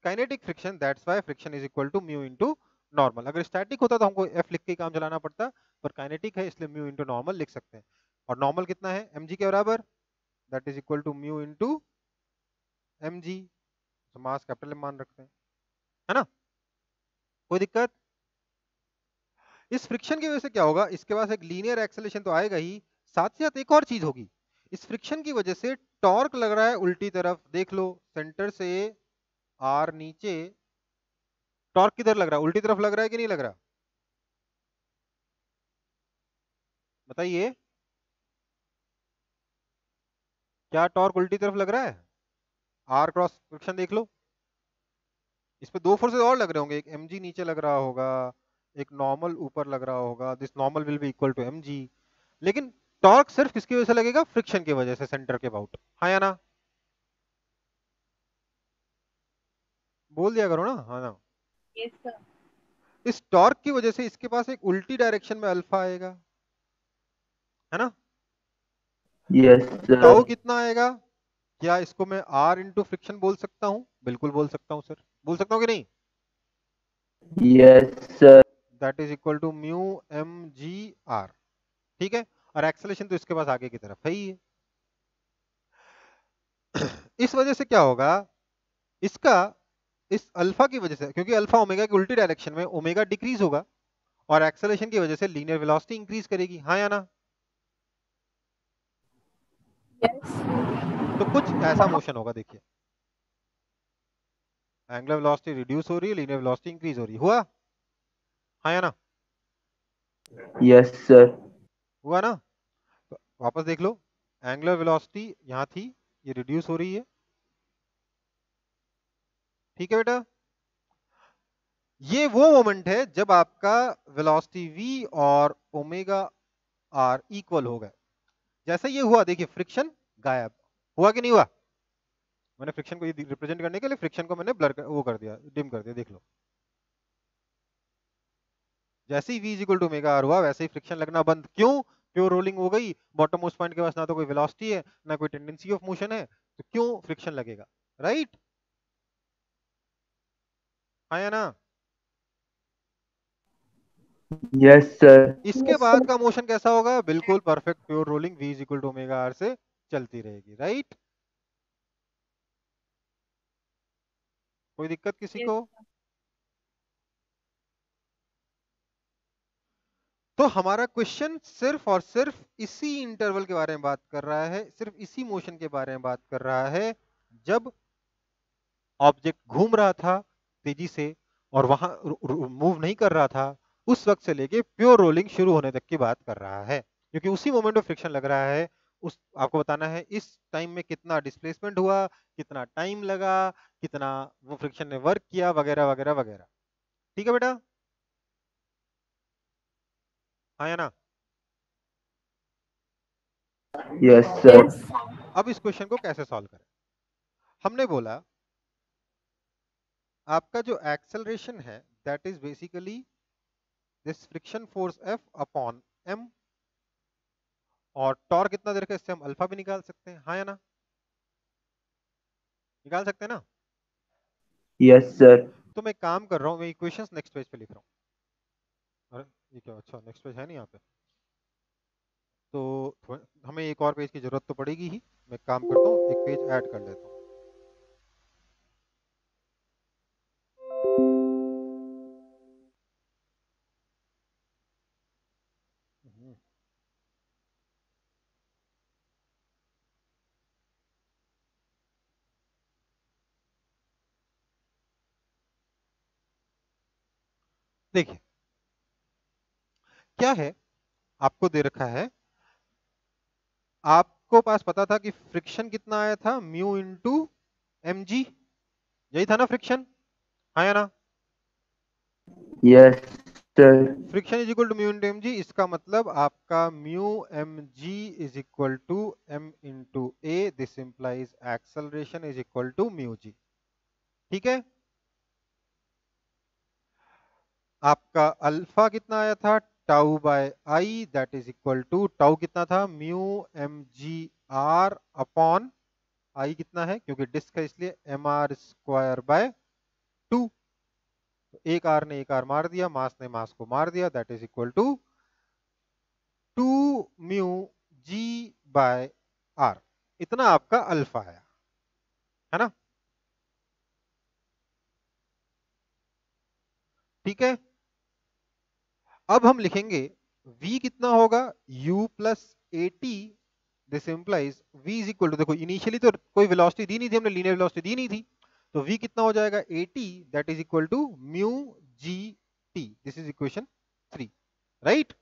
kinetic friction, that's why friction is equal to mu into normal. अगर स्टैटिक होता तो हमको एफ लिख के काम चलाना पड़ता, पर काइनेटिक है इसलिए म्यू इनटू नॉर्मल लिख सकते हैं। और नॉर्मल कितना है? mg के बराबर, that is equal to mu into mg। तो मास कैपिटल एम मान रखते हैं, है ना? कोई दिक्कत? इस फ्रिक्शन की वजह से क्या होगा? इसके पास एक लीनियर एक्सेलरेशन तो आएगा ही, साथ ही साथ एक और चीज होगी। इस फ्रिक्शन की वजह से टॉर्क लग रहा है उल्टी तरफ, देख लो सेंटर से आर नीचे, टॉर्क किधर लग रहा है? उल्टी तरफ लग रहा है कि नहीं लग रहा? बताइए, क्या टॉर्क उल्टी तरफ लग रहा है? आर क्रॉस फ्रिक्शन देख लो, इस पे दो फोर्सेस और लग रहे होंगे, एक mg नीचे लग रहा होगा, एक नॉर्मल ऊपर लग रहा होगा। This normal will be equal to mg, लेकिन टॉर्क सिर्फ किसकी वजह से लगेगा? फ्रिक्शन की वजह से, सेंटर के अबाउट। हाँ या ना? बोल दिया करो ना हाँ ना।
Yes, sir.
इस टॉर्क की वजह से इसके पास एक उल्टी डायरेक्शन में अल्फा आएगा, है ना?
Yes
tau
sir.
कितना आएगा? क्या इसको मैं आर इंटू फ्रिक्शन बोल सकता हूँ? बिल्कुल बोल सकता हूँ सर, बोल सकता हूँ कि नहीं?
Yes sir.
That is equal to mu m g r. ठीक है, और एक्सेलरेशन तो इसके पास आगे की तरफ है ही है। इस वजह से क्या होगा? इसका इस अल्फा की वजह से, क्योंकि अल्फा ओमेगा की उल्टी डायरेक्शन में, ओमेगा डिक्रीज होगा और एक्सेलरेशन की वजह से लीनियर वेलोसिटी इंक्रीज करेगी। हाँ या ना?
Yes.
तो कुछ ऐसा मोशन होगा, देखिए एंगुलर वेलोसिटी रिड्यूस हो रही है, लीनियर वेलोसिटी इंक्रीज हो रही है। हुआ? हाँ या ना?
Yes sir.
हुआ ना? तो वापस देख लो, एंगुलर वेलोसिटी यहाँ थी, ये रिड्यूस हो रही है। ठीक है बेटा, ये वो मोमेंट है जब आपका वेलोसिटी v और ओमेगा r इक्वल हो गए। जैसे ये हुआ, देखिए फ्रिक्शन गायब हुआ कि नहीं हुआ? मैंने फ्रिक्शन को रिप्रेजेंट करने के लिए फ्रिक्शन को मैंने ब्लर कर, वो कर दिया, डिम कर दिया, देख लो। जैसे ही v is equal to omega r हुआ वैसे ही फ्रिक्शन लगना बंद। क्यों? प्योर रोलिंग हो गई, बॉटम मोस्ट पॉइंट के पास ना तो कोई वेलोसिटी है ना कोई टेंडेंसी ऑफ मोशन है, तो क्यों फ्रिक्शन लगेगा? राइट? हाँ या ना?
Yes sir.
इसके बाद का मोशन कैसा होगा? बिल्कुल perfect pure rolling v is equal to omega r से चलती रहेगी। राइट? कोई दिक्कत किसी
Yes.
को? तो हमारा क्वेश्चन सिर्फ और सिर्फ इसी इंटरवल के बारे में बात कर रहा है, सिर्फ इसी मोशन के बारे में बात कर रहा है जब ऑब्जेक्ट घूम रहा था तेजी से और वहां मूव नहीं कर रहा था, उस वक्त से लेके प्योर रोलिंग शुरू होने तक की बात कर रहा है, क्योंकि उसी मोमेंट में फ्रिक्शन लग रहा है। उस आपको बताना है इस टाइम में कितना डिस्प्लेसमेंट हुआ, कितना टाइम लगा, कितना वो फ्रिक्शन ने वर्क किया, वगैरह वगैरह वगैरह। ठीक है बेटा? हाँ या ना?
Yes sir.
Yes.
अब इस क्वेश्चन को कैसे सॉल्व करें? हमने बोला आपका जो एक्सेलरेशन है that is basically this friction force F upon m, और टॉर्क कितना दे रखा है इससे हम अल्फा भी निकाल सकते हैं। हाँ या ना? निकाल सकते हैं ना?
Yes sir.
तो मैं काम कर रहा हूँ, मैं इक्वेशंस नेक्स्ट पेज पे लिख रहा हूँ। अरे ये क्या, अच्छा नेक्स्ट पेज है नहीं यहाँ पे, तो हमें एक और पेज की जरूरत तो पड़ेगी ही। मैं काम करता हूँ, एक पेज ऐड कर लेता हूँ। देखिए क्या है, आपको दे रखा है, आपको पास पता था कि फ्रिक्शन कितना आया था, म्यू इंटू एम जी, यही था ना फ्रिक्शन? हाँ या ना?
Yes sir.
Friction is equal to mu into m g, इसका मतलब आपका mu m g is equal to m into a, this implies acceleration is equal to mu g. ठीक है? आपका अल्फा कितना आया था, tau by I, that is equal to, tau कितना था, mu m g r upon I कितना है, क्योंकि डिस्क है इसलिए एम आर स्क्वायर बाय 2। एक आर ने एक आर मार दिया, मास ने मास को मार दिया, that is equal to 2 mu g by r. इतना आपका अल्फा है ना? ठीक है? अब हम लिखेंगे v कितना होगा, u plus a t, this implies v is equal to, देखो इनिशियली तो कोई वेलोसिटी दी नहीं थी, हमने लीनियर वेलोसिटी दी नहीं थी, तो v कितना हो जाएगा, a t, that is equal to mu g t. This is equation 3। Right?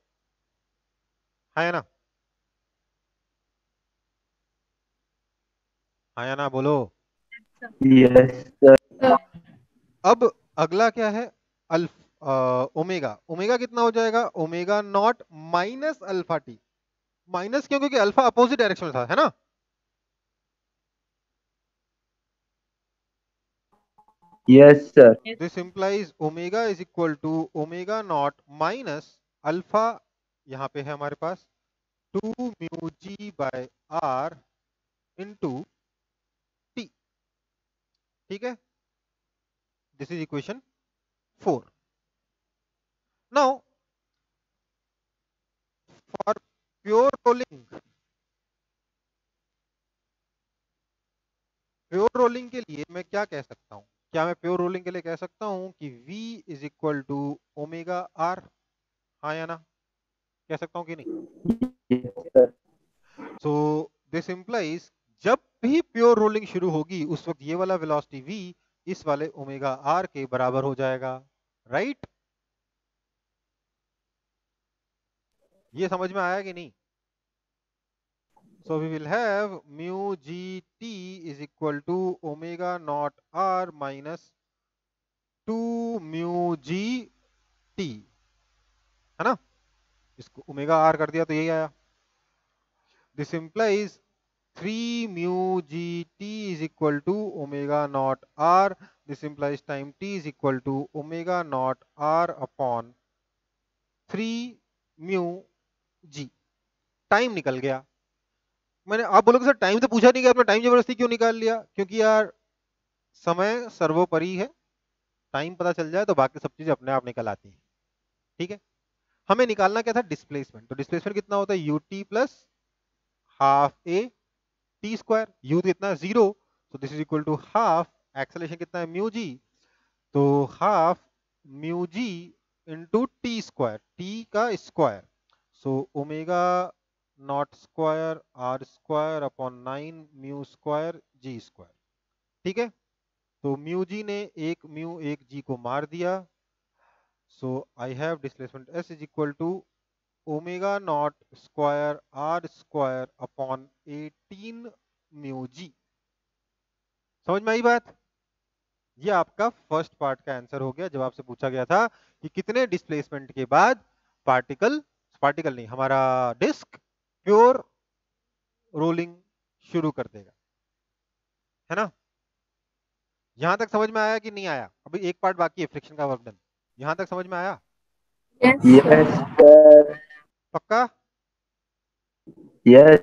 हाँ या ना? हाँ या ना बोलो?
Yes sir.
अब अगला क्या है, ओमेगा। ओमेगा कितना हो जाएगा, omega not minus alpha t. Minus क्यों? क्योंकि अल्फा अपोजिट डायरेक्शन में था, है ना?
Yes sir.
This implies omega is equal to omega not minus alpha, यहां पे है हमारे पास 2 mu g by r into t. ठीक है? This is equation 4। Now for pure rolling, pure rolling के लिए मैं क्या कह सकता हूं, क्या मैं प्योर रोलिंग के लिए कह सकता हूं कि v is equal to omega r? हाँ या ना? कह सकता हूं कि नहीं?
Yes sir.
So this implies जब भी प्योर रोलिंग शुरू होगी उस वक्त ये वाला वेलोसिटी v इस वाले ओमेगा आर के बराबर हो जाएगा। राइट? ये समझ में आया कि नहीं? So we will have mu gt is equal to omega naught r minus 2 mu g t, है ना? इसको ओमेगा आर कर दिया तो यही आया। This implies 3 mu gt is equal to omega naught r, this implies time t is equal to omega naught r upon 3 μg। Time निकल गया। मैंने, आप बोलोगे सर टाइम तो पूछा नहीं गया, आपने टाइम जबरदस्ती क्यों निकाल लिया? क्योंकि यार समय सर्वोपरि है, टाइम पता चल जाए तो बाकी सब चीजें अपने आप निकल आती हैं। ठीक है, हमें निकालना क्या था? डिस्प्लेसमेंट। तो डिस्प्लेसमेंट कितना होता है? ut plus half a t square. U कितना? 0, तो this is equal to half, acceleration कितना है? म्यू जी, तो half mu g into t square, t का square, so omega not square r square upon 9 mu square g square. ठीक है, तो म्यू जी ने एक म्यू एक जी को मार दिया, सो I have displacement S is equal to omega not square r square upon 18 mu G. समझ में आई बात? ये आपका फर्स्ट पार्ट का आंसर हो गया, जब आपसे पूछा गया था कि कितने डिस्प्लेसमेंट के बाद पार्टिकल पार्टिकल नहीं, हमारा डिस्क प्योर रोलिंग शुरू कर देगा, है ना? यहां तक समझ में आया कि नहीं आया? अभी एक पार्ट बाकी है, फ्रिक्शन का वर्क डन। यहां तक समझ में आया?
Yes,
Yes,
sir.
sir.
पक्का?
Yes.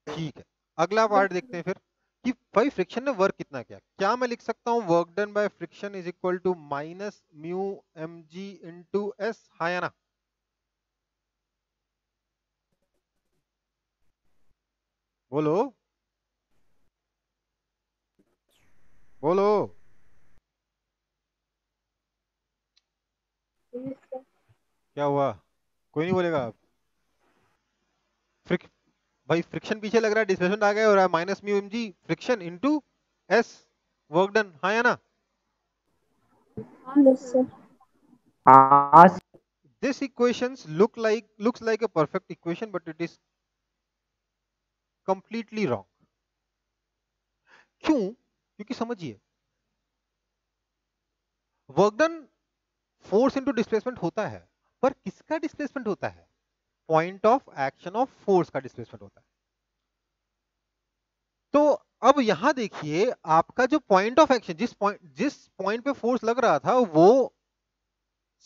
ठीक है, अगला पार्ट देखते हैं फिर कि भाई फ्रिक्शन ने वर्क कितना किया। क्या मैं लिख सकता हूं work done by friction is equal to minus mu m g into s? हाँ या ना? बोलो बोलो।
Yes, sir.
क्या हुआ? कोई नहीं बोलेगा? फ्रिक भाई फ्रिक्शन पीछे लग रहा है, डिस्प्लेसमेंट आ गया और minus mu m g friction into s work done. हाँ या ना?
Yes, sir.
हाँ,
this equations looks like a perfect equation but it is completely wrong। क्यों? क्योंकि समझिए, work done force into displacement होता है, पर किसका डिस्प्लेसमेंट होता है? Point of action of force का डिस्प्लेसमेंट होता है। तो अब यहां देखिए, आपका जो पॉइंट ऑफ एक्शन, जिस पॉइंट पे फोर्स लग रहा था, वो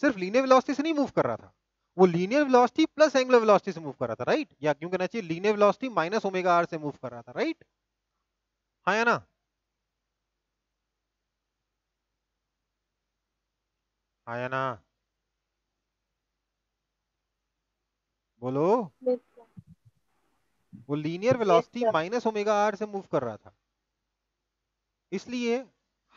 सिर्फ लीनियर वेलोसिटी से नहीं मूव कर रहा था, वो linear velocity plus angular velocity से मूव कर रहा था, राइट? या क्यों कहना चाहिए linear velocity minus omega r से मूव कर रहा था, राइट? हाँ या ना? हाँ या ना? बोलो।
Yes, sir.
वो linear
Yes,
velocity
sir.
Minus omega r से मूव कर रहा था, इसलिए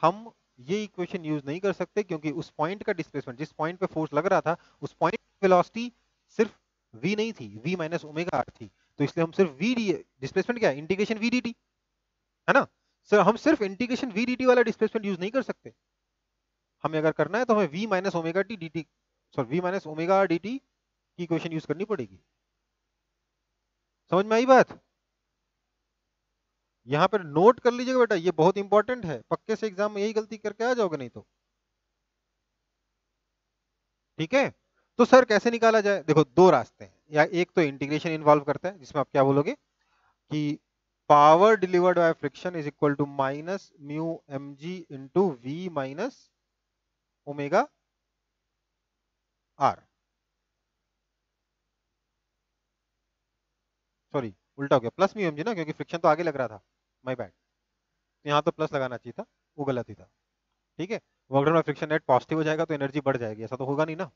हम ये इक्वेशन यूज नहीं कर सकते, क्योंकि उस पॉइंट का डिस्प्लेसमेंट, जिस पॉइंट पे फोर्स लग रहा था, उस पॉइंट की वेलोसिटी सिर्फ v नहीं थी, v माइनस ओमेगा आर थी। तो इसलिए हम सिर्फ v डिस्प्लेसमेंट क्या है? इंटीग्रेशन v dt, है ना? सर हम सिर्फ इंटीग्रेशन v dt वाला डिस्प्लेसमेंट यूज नहीं कर सकते। हमें अगर करना है तो हमें v minus omega t dt, sorry v minus omega r dt की इक्वेशन यूज करनी पड़ेगी। समझ में आई बात? यहां पर नोट कर लीजिएगा बेटा, ये बहुत इंपॉर्टेंट है, पक्के से एग्जाम में यही गलती करके आ जाओगे नहीं तो। ठीक है, तो सर कैसे निकाला जाए? देखो दो रास्ते हैं, या एक तो इंटीग्रेशन इन्वॉल्व करता है, जिसमें आप क्या बोलोगे कि power delivered by friction is equal to minus mu m g into v minus omega r. Sorry उल्टा हो गया, प्लस म्यू एम जी ना, क्योंकि फ्रिक्शन तो आगे लग रहा था, माय बैड। यहाँ तो प्लस लगाना चाहिए था, वो गलत ही था। ठीक है, work done by friction net positive हो जाएगा तो एनर्जी बढ़ जाएगी, ऐसा तो होगा नहीं ना।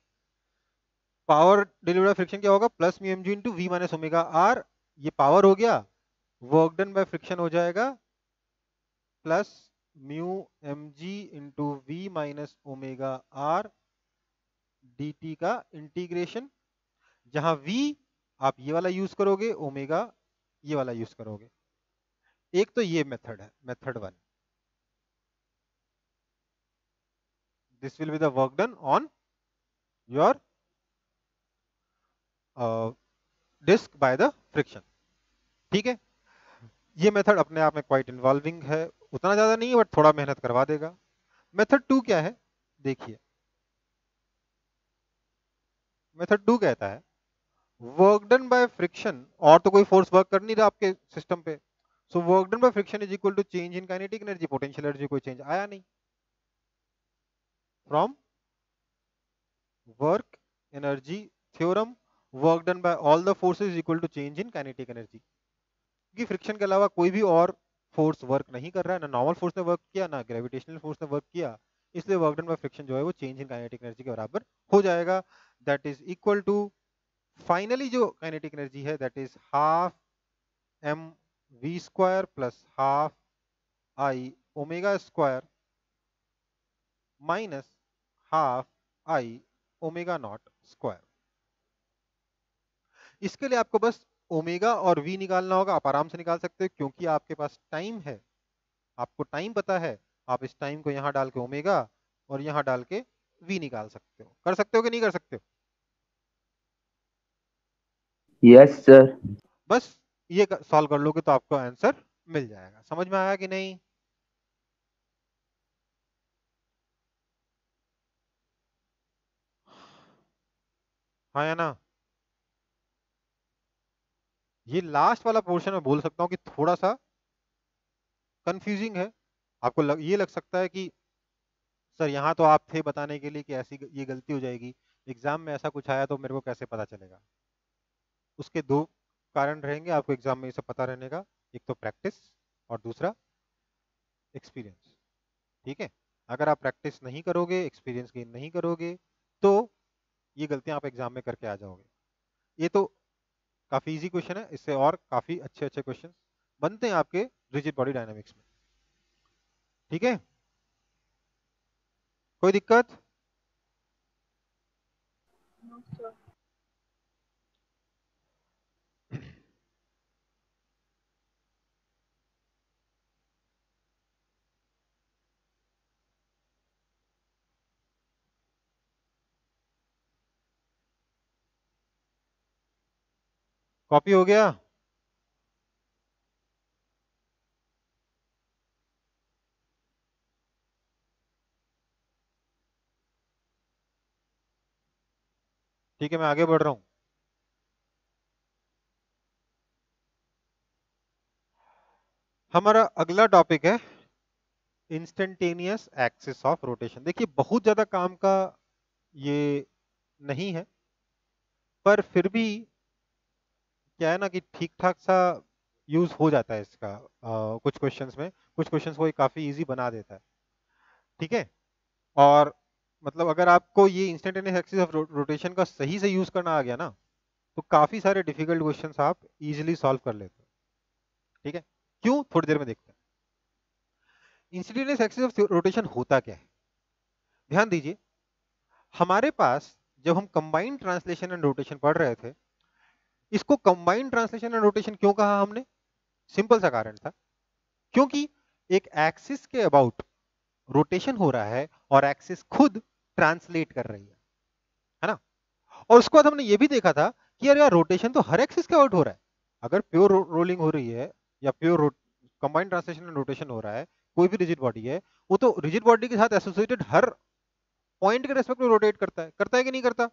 पावर डिलीवर्ड बाय फ्रिक्शन क्या होगा? Plus mu m g into v minus omega r, ये पावर हो गया। वर्क डन बाय फ्रिक्शन हो जाएगा plus mu m g into v minus omega r d t का इंटीग्रेशन, जहां v आप ये वाला यूज करोगे, ओमेगा ये वाला यूज करोगे। एक तो ये मेथड है, method one. This will be the work done on your disk by the friction. ठीक है, ये मेथड अपने आप में क्वाइट इन्वॉल्विंग है, उतना ज्यादा नहीं है बट थोड़ा मेहनत करवा देगा। मेथड टू क्या है? देखिए, मेथड टू कहता है वर्क डन बाय फ्रिक्शन, और तो कोई फोर्स वर्क कर नहीं रहा आपके सिस्टम पे, so work done by friction is equal to change in kinetic energy, potential energy कोई चेंज आया नहीं, from work energy theorem, work done by all the forces equal to change in kinetic energy. क्योंकि फ्रिक्शन के अलावा कोई भी और फोर्स वर्क नहीं कर रहा है, ना नॉर्मल फोर्स ने वर्क किया ना ग्रेविटेशनल फोर्स ने वर्क किया, इसलिए वर्क डन बाय फ्रिक्शन जो है वो चेंज इन काइनेटिक एनर्जी के बराबर हो जाएगा। That is equal to, finally जो काइनेटिक एनर्जी है that is half m v square plus half I omega square minus half I omega not square. इसके लिए आपको बस ओमेगा और वी निकालना होगा। आप आराम से निकाल सकते हो क्योंकि आपके पास टाइम है, आपको टाइम पता है। आप इस टाइम को यहां डाल के ओमेगा और यहां डाल के वी निकाल सकते हो। कर सकते हो कि नहीं कर सकते हो?
Yes sir.
बस ये सॉल्व कर लोगे तो आपको आंसर मिल जाएगा। समझ में आया कि नहीं? हाँ या ना? ये लास्ट वाला पोर्शन मैं बोल सकता हूँ कि थोड़ा सा कंफ्यूजिंग है। आपको ये लग सकता है कि सर यहाँ तो आप थे बताने के लिए कि ऐसी ये गलती हो जाएगी, एग्जाम में ऐसा कुछ आया तो मेरे को कैसे पता चलेगा। उसके दो कारण रहेंगे आपको एग्जाम में ये सब पता रहने का, एक तो प्रैक्टिस और दूसरा एक्सपीरियंस। ठीक है, अगर आप प्रैक्टिस नहीं करोगे, एक्सपीरियंस गेन नहीं करोगे, तो ये गलतियां आप एग्जाम में करके आ जाओगे। ये तो काफी इजी क्वेश्चन है, इससे और काफी अच्छे अच्छे क्वेश्चन बनते हैं आपके रिजिड बॉडी डायनामिक्स में। ठीक है, कोई दिक्कत?
No, sir.
कॉपी हो गया? ठीक है, मैं आगे बढ़ रहा हूं। हमारा अगला टॉपिक है इंस्टेंटेनियस एक्सिस ऑफ रोटेशन। देखिए बहुत ज्यादा काम का ये नहीं है, पर फिर भी क्या है ना कि ठीक ठाक सा यूज हो जाता है इसका कुछ क्वेश्चंस में। कुछ क्वेश्चंस को ये काफी इजी बना देता है। ठीक है, और मतलब अगर आपको ये इंस्टेंटेनियस एक्सिस ऑफ रोटेशन का सही से यूज करना आ गया ना, तो काफी सारे डिफिकल्ट क्वेश्चंस आप इजीली सॉल्व कर लेते हो। ठीक है, क्यों? थोड़ी देर में देखते हैं। इंस्टेंटेनियस एक्सिस ऑफ रोटेशन होता क्या है? ध्यान दीजिए, हमारे पास जब हम कंबाइंड ट्रांसलेशन एंड रोटेशन पढ़ रहे थे, इसको कंबाइंड ट्रांसलेशन एंड रोटेशन क्यों कहा हमने? सिंपल सा कारण था, क्योंकि एक एक्सिस के अबाउट रोटेशन हो रहा है और एक्सिस खुद ट्रांसलेट कर रही है ना। और उसके बाद हमने ये भी देखा था कि यार रोटेशन तो हर एक्सिस के अबाउट हो रहा है। अगर प्योर रोलिंग हो रही है या pure combined translation and rotation हो रहा है, कोई भी रिजिड बॉडी है, वो तो रिजिड बॉडी के साथ एसोसिएटेड हर पॉइंट के रेस्पेक्ट में रोटेट करता है कि नहीं करता?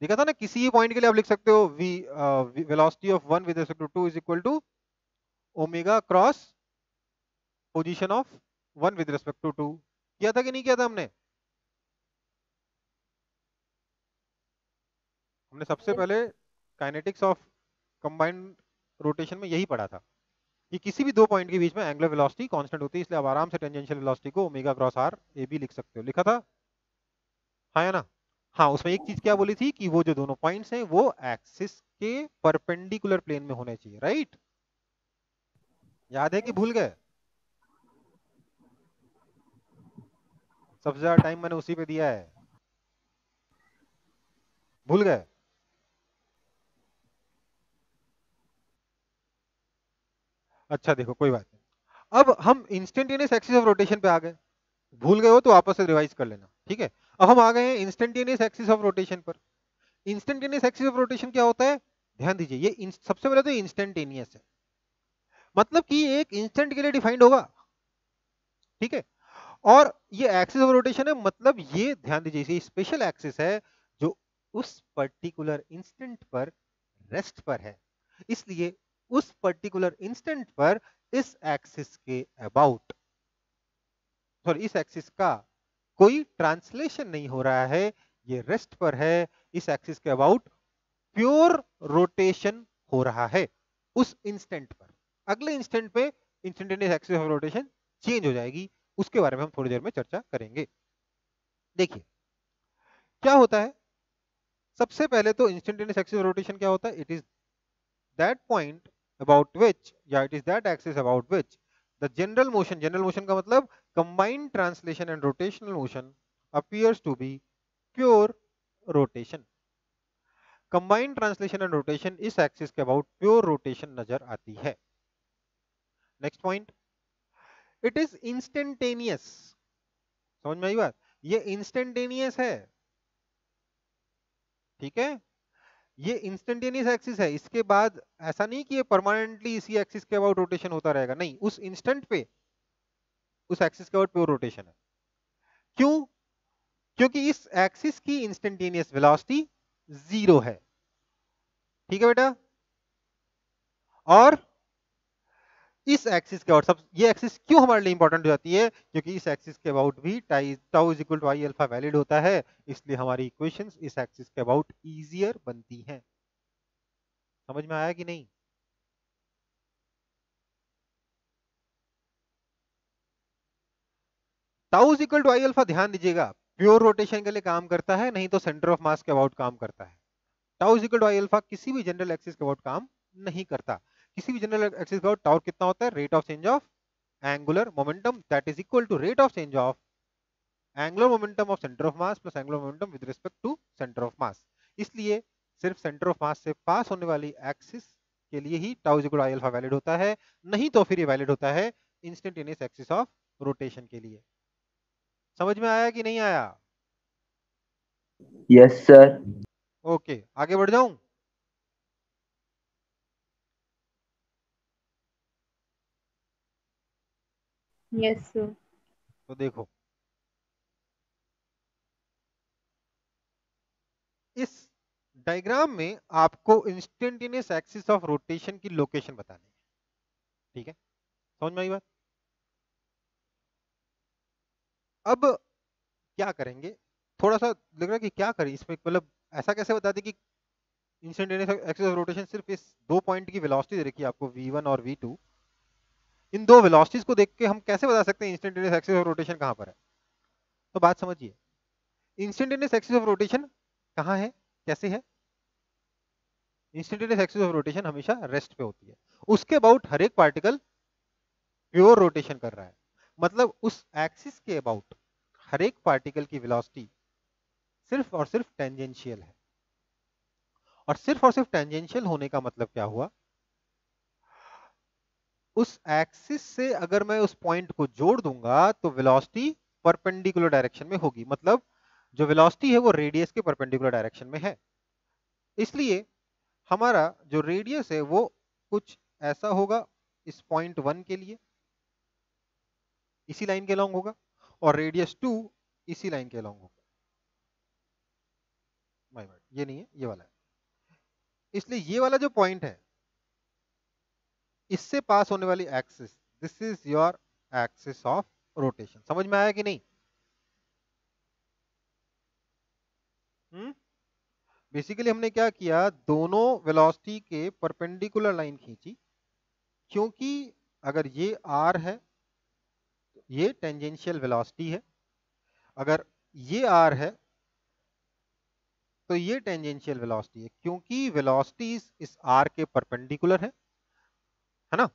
देखा था ना, किसी ही पॉइंट के लिए आप लिख सकते हो v velocity of one with respect to two is equal to omega cross position of one with respect to two. किया था कि नहीं किया था हमने? हमने सबसे
Yes.
पहले काइनेटिक्स ऑफ कंबाइंड रोटेशन में यही पढ़ा था कि किसी भी दो पॉइंट के बीच में एंगुलर वेलोसिटी कांस्टेंट होती है, इसलिए आप आराम से टेंजेंशियल वेलोसिटी को omega cross r a b लिख सकते हो। लिखा था? हाँ या ना? हाँ, उसमें एक चीज क्या बोली थी कि वो जो दोनों पॉइंट्स हैं वो एक्सिस के परपेंडिकुलर प्लेन में होने चाहिए, राइट? याद है कि भूल गए? सबसे ज्यादा टाइम मैंने उसी पे दिया है, भूल गए? अच्छा देखो, कोई बात नहीं। अब हम इंस्टेंटेनियस एक्सिस ऑफ रोटेशन पे आ गए। भूल गए हो तो वापस से रिवाइज कर लेना। ठीक है, अब हम आ गए हैं इंस्टेंटेनियस एक्सिस ऑफ रोटेशन पर। इंस्टेंटेनियस एक्सिस ऑफ रोटेशन क्या होता है? ध्यान दीजिए, ये सबसे पहले तो इंस्टेंटेनियस है, मतलब कि एक इंस्टेंट के लिए डिफाइंड होगा। ठीक है, और ये एक्सिस ऑफ रोटेशन है, मतलब ये ध्यान दीजिए ये स्पेशल एक्सिस है जो उस पर्टिकुलर इंस्टेंट पर रेस्ट पर है, इसलिए उस पर्टिकुलर इंस्टेंट पर इस एक्सिस के अबाउट, सॉरी इस एक्सिस का कोई ट्रांसलेशन नहीं हो रहा है, ये रेस्ट पर है, इस एक्सिस के अबाउट प्योर रोटेशन हो रहा है उस इंस्टेंट पर। अगले इंस्टेंट पे instantaneous axis of rotation change हो जाएगी, उसके बारे में हम थोड़ी देर में चर्चा करेंगे। देखिए क्या होता है, सबसे पहले तो इंस्टेंटेनियस एक्सिस ऑफ रोटेशन क्या होता है, it is that point about which, या it is that axis about which the general motion का मतलब combined translation and rotational motion appears to be pure rotation. Combined translation and rotation इस एक्सिस के अबाउट प्योर रोटेशन नजर आती है। Next point, it is instantaneous. समझ में आई बात, ये इंस्टेंटेनियस है, ठीक है, ये इंस्टेंटेनियस एक्सिस है। इसके बाद ऐसा नहीं कि ये परमानेंटली इसी एक्सिस के अबाउट रोटेशन होता रहेगा, नहीं, उस इंस्टेंट पे उस एक्सिस के अबाउट प्योर रोटेशन है। क्यों? क्योंकि इस एक्सिस की इंस्टेंटेनियस वेलोसिटी 0 है, ठीक है बेटा। और इस एक्सिस के, और सब ये एक्सिस क्यों हमारे लिए इंपॉर्टेंट हो जाती है, क्योंकि इस एक्सिस के अबाउट भी tau is equal to I alpha valid होता है, इसलिए हमारी इक्वेशंस इस एक्सिस के अबाउट इजियर बनती हैं। समझ में आया कि नहीं? Tau is equal to I alpha, ध्यान दीजिएगा, प्योर रोटेशन के लिए काम करता है, नहीं तो सेंटर ऑफ मास के अबाउट काम करता है। Tau is equal to I alpha किसी भी जनरल एक्सिस के अबाउट काम नहीं करता। किसी भी जनरल एक्सिस के अबाउट टाउ कितना होता है, rate of change of angular momentum that is equal to rate of change of angular momentum of centre of mass plus angular momentum with respect to centre of mass. इसलिए सिर्फ सेंटर ऑफ मास से पास होने वाली एक्सिस के लिए ही tau is equal to I alpha valid होता है, नहीं तो फिर ये वैलिड होता है इंस्टेंटेनियस एक्सिस ऑफ रोटेशन के लिए। समझ में आया कि नहीं आया?
Yes sir.
ओके, आगे बढ़ जाऊं।
Yes, sir.
तो देखो, इस डायग्राम में आपको इंस्टेंटेनियस एक्सिस ऑफ रोटेशन की लोकेशन बतानी है, ठीक है, समझ में आई बात? अब क्या करेंगे, थोड़ा सा लग रहा है कि क्या करें इसमें, मतलब ऐसा कैसे बता दें कि इंस्टेंटेनियस एक्सिस ऑफ रोटेशन सिर्फ इस दो पॉइंट की वेलोसिटी दे रखी है आपको v1 और v2, इन दो वेलोसिटीज को देख के हम कैसे बता सकते हैं इंस्टेंटेनियस एक्सिस ऑफ रोटेशन कहां पर है? तो बात समझिए, इंस्टेंटेनियस एक्सिस ऑफ रोटेशन कहां है, कैसे है? इंस्टेंटेनियस एक्सिस ऑफ रोटेशन हमेशा रेस्ट पे होती है, उसके अबाउट हर एक पार्टिकल प्योर रोटेशन कर रहा है, मतलब उस एक्सिस के अबाउट हर एक पार्टिकल की वेलोसिटी सिर्फ और सिर्फ टेंजेंशियल है। और सिर्फ टेंजेंशियल होने का मतलब क्या हुआ, उस एक्सिस से अगर मैं उस पॉइंट को जोड़ दूंगा तो वेलोसिटी परपेंडिकुलर डायरेक्शन में होगी, मतलब जो वेलोसिटी है वो रेडियस के परपेंडिकुलर डायरेक्शन में है। इसलिए हमारा जो रेडियस है वो कुछ ऐसा होगा इस पॉइंट 1 के लिए, इसी लाइन के लॉन्ग होगा, और रेडियस 2 इसी लाइन के लॉन्ग होगा। ये नहीं है, ये वाला है। इसलिए ये वाला जो पॉइंट है इससे पास होने वाली axis, this is your axis of rotation. समझ में आया कि नहीं? बेसिकली हमने क्या किया, दोनों वेलोसिटी के परपेंडिकुलर लाइन खींची, क्योंकि अगर ये r है तो ये टेंजेंशियल वेलोसिटी है, अगर ये r है तो ये टेंजेंशियल वेलोसिटी है, क्योंकि वेलोसिटीज इस r के परपेंडिकुलर है ना,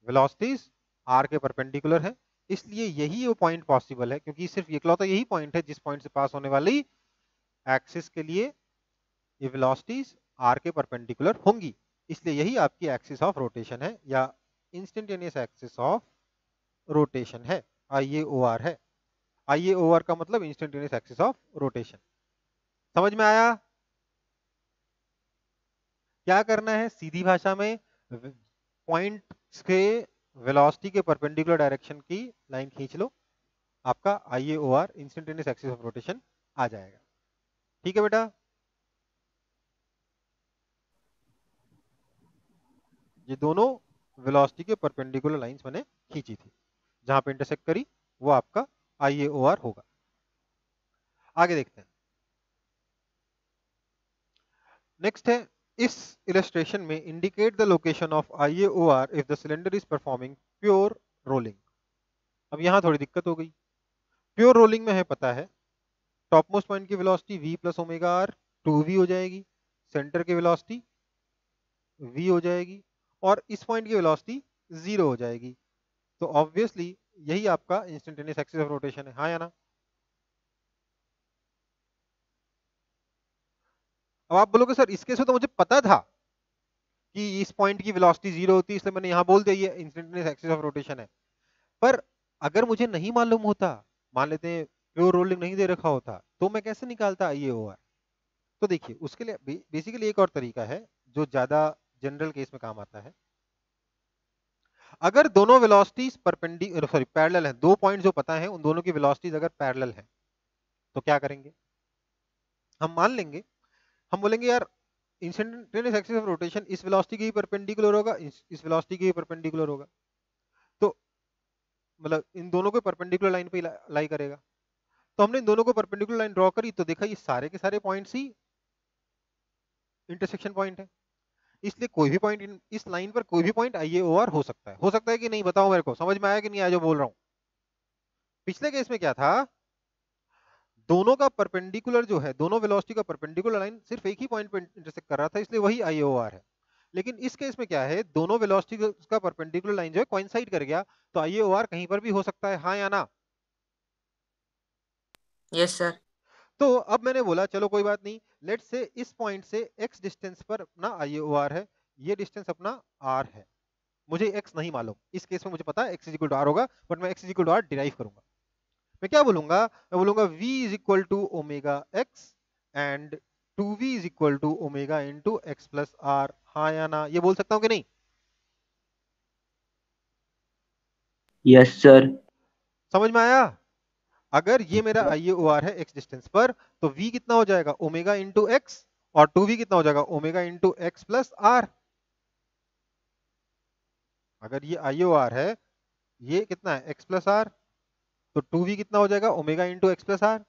वेलोसिटीज r के परपेंडिकुलर है, इसलिए यही वो पॉइंट पॉसिबल है, क्योंकि सिर्फ इकलौता यही पॉइंट है जिस पॉइंट से पास होने वाली एक्सिस के लिए ये वेलोसिटीज r के परपेंडिकुलर होंगी, इसलिए यही आपकी एक्सिस ऑफ रोटेशन है या इंस्टेंटेनियस एक्सिस ऑफ रोटेशन है, IAOR है। IAOR का मतलब इंस्टेंटेनियस एक्सिस ऑफ रोटेशन। समझ में आया? क्या करना है, सीधी भाषा में पॉइंट के वेलोसिटी के परपेंडिकुलर डायरेक्शन की लाइन खींच लो, आपका IAOR instantaneous axis of rotation आ जाएगा। ठीक है बेटा, ये दोनों वेलोसिटी के परपेंडिकुलर लाइंस मैंने खींची थी, जहां पे इंटरसेक्ट करी वो आपका IAOR होगा। आगे देखते हैं, नेक्स्ट है, इस इलस्ट्रेशन में indicate the location of IAOR if the cylinder is performing pure rolling. अब यहां थोड़ी दिक्कत हो गई। प्योर रोलिंग में है पता है टॉप मोस्ट पॉइंट की velocity v plus omega r 2v हो जाएगी, सेंटर की वेलोसिटी v हो जाएगी और इस पॉइंट की वेलोसिटी 0 हो जाएगी। तो ऑब्वियसली यही आपका इंस्टेंटेनियस एक्सिस ऑफ रोटेशन है, हाँ या ना? अब आप बोलोगे सर इसके से तो मुझे पता था कि इस पॉइंट की वेलोसिटी 0 होती है, इसलिए मैंने यहां बोल दिया ये इंस्टेंटेनियस एक्सिस ऑफ रोटेशन है। पर अगर मुझे नहीं मालूम होता, मान लेते हैं प्योर रोलिंग नहीं दे रखा होता, तो मैं कैसे निकालता IAOR? तो देखिए उसके लिए बेसिकली एक और तरीका है जो ज्यादा जनरल केस में काम आता है। अगर दोनों वेलोसिटीज पैरेलल हैं, दो पॉइंट जो पता है उन दोनों की वेलोसिटीज अगर पैरेलल हैं, तो क्या करेंगे? हम मान लेंगे, हम बोलेंगे यार इंस्टेंटेनियस एक्सिस ऑफ रोटेशन इस वेलोसिटी के ही परपेंडिकुलर होगा, इस वेलोसिटी के ही परपेंडिकुलर होगा, तो मतलब इन दोनों को परपेंडिकुलर लाइन पे लाई करेगा। तो हमने इन दोनों को परपेंडिकुलर लाइन ड्रॉ करी तो देखा ये सारे के सारे पॉइंट्स ही इंटरसेक्शन पॉइंट है, इसलिए कोई भी पॉइंट इस लाइन पर कोई भी पॉइंट IAOR हो सकता है कि नहीं? बताओ मेरे को, समझ में आया कि नहीं आया जो बोल रहा हूं? पिछले केस में क्या था, दोनों का परपेंडिकुलर जो है, दोनों वेलोसिटी का परपेंडिकुलर लाइन सिर्फ एक ही पॉइंट पे इंटरसेक्ट कर रहा था, इसलिए वही IAOR है। लेकिन इस केस में क्या है, दोनों वेलोसिटी का परपेंडिकुलर लाइन जो है कोइंसाइड कर गया, तो IAOR कहीं पर भी हो सकता है, हाँ या ना?
Yes, sir.
तो अब मैंने बोला चलो कोई बात नहीं, लेट से इस पॉइंट से x डिस्टेंस पर अपना IAOR है, ये डिस्टेंस अपना r है, मुझे x नहीं मालूम, इस केस में मुझे पता है x इक्वल टू r होगा, बट मैं x equal to r derive करूंगा। मैं क्या बोलूंगा? मैं बोलूंगा v is equal to omega x and 2v is equal to omega into x plus r, हाँ या ना? ये बोल सकता हूँ कि नहीं?
Yes sir.
समझ में आया? अगर ये मेरा IAOR है x डिस्टेंस पर, तो v कितना हो जाएगा? ओमेगा इंटू एक्स, और 2v कितना हो जाएगा? Omega into x plus r. अगर ये IOR है, ये कितना है? x प्लस आर, तो 2v कितना हो जाएगा? Omega into x plus r,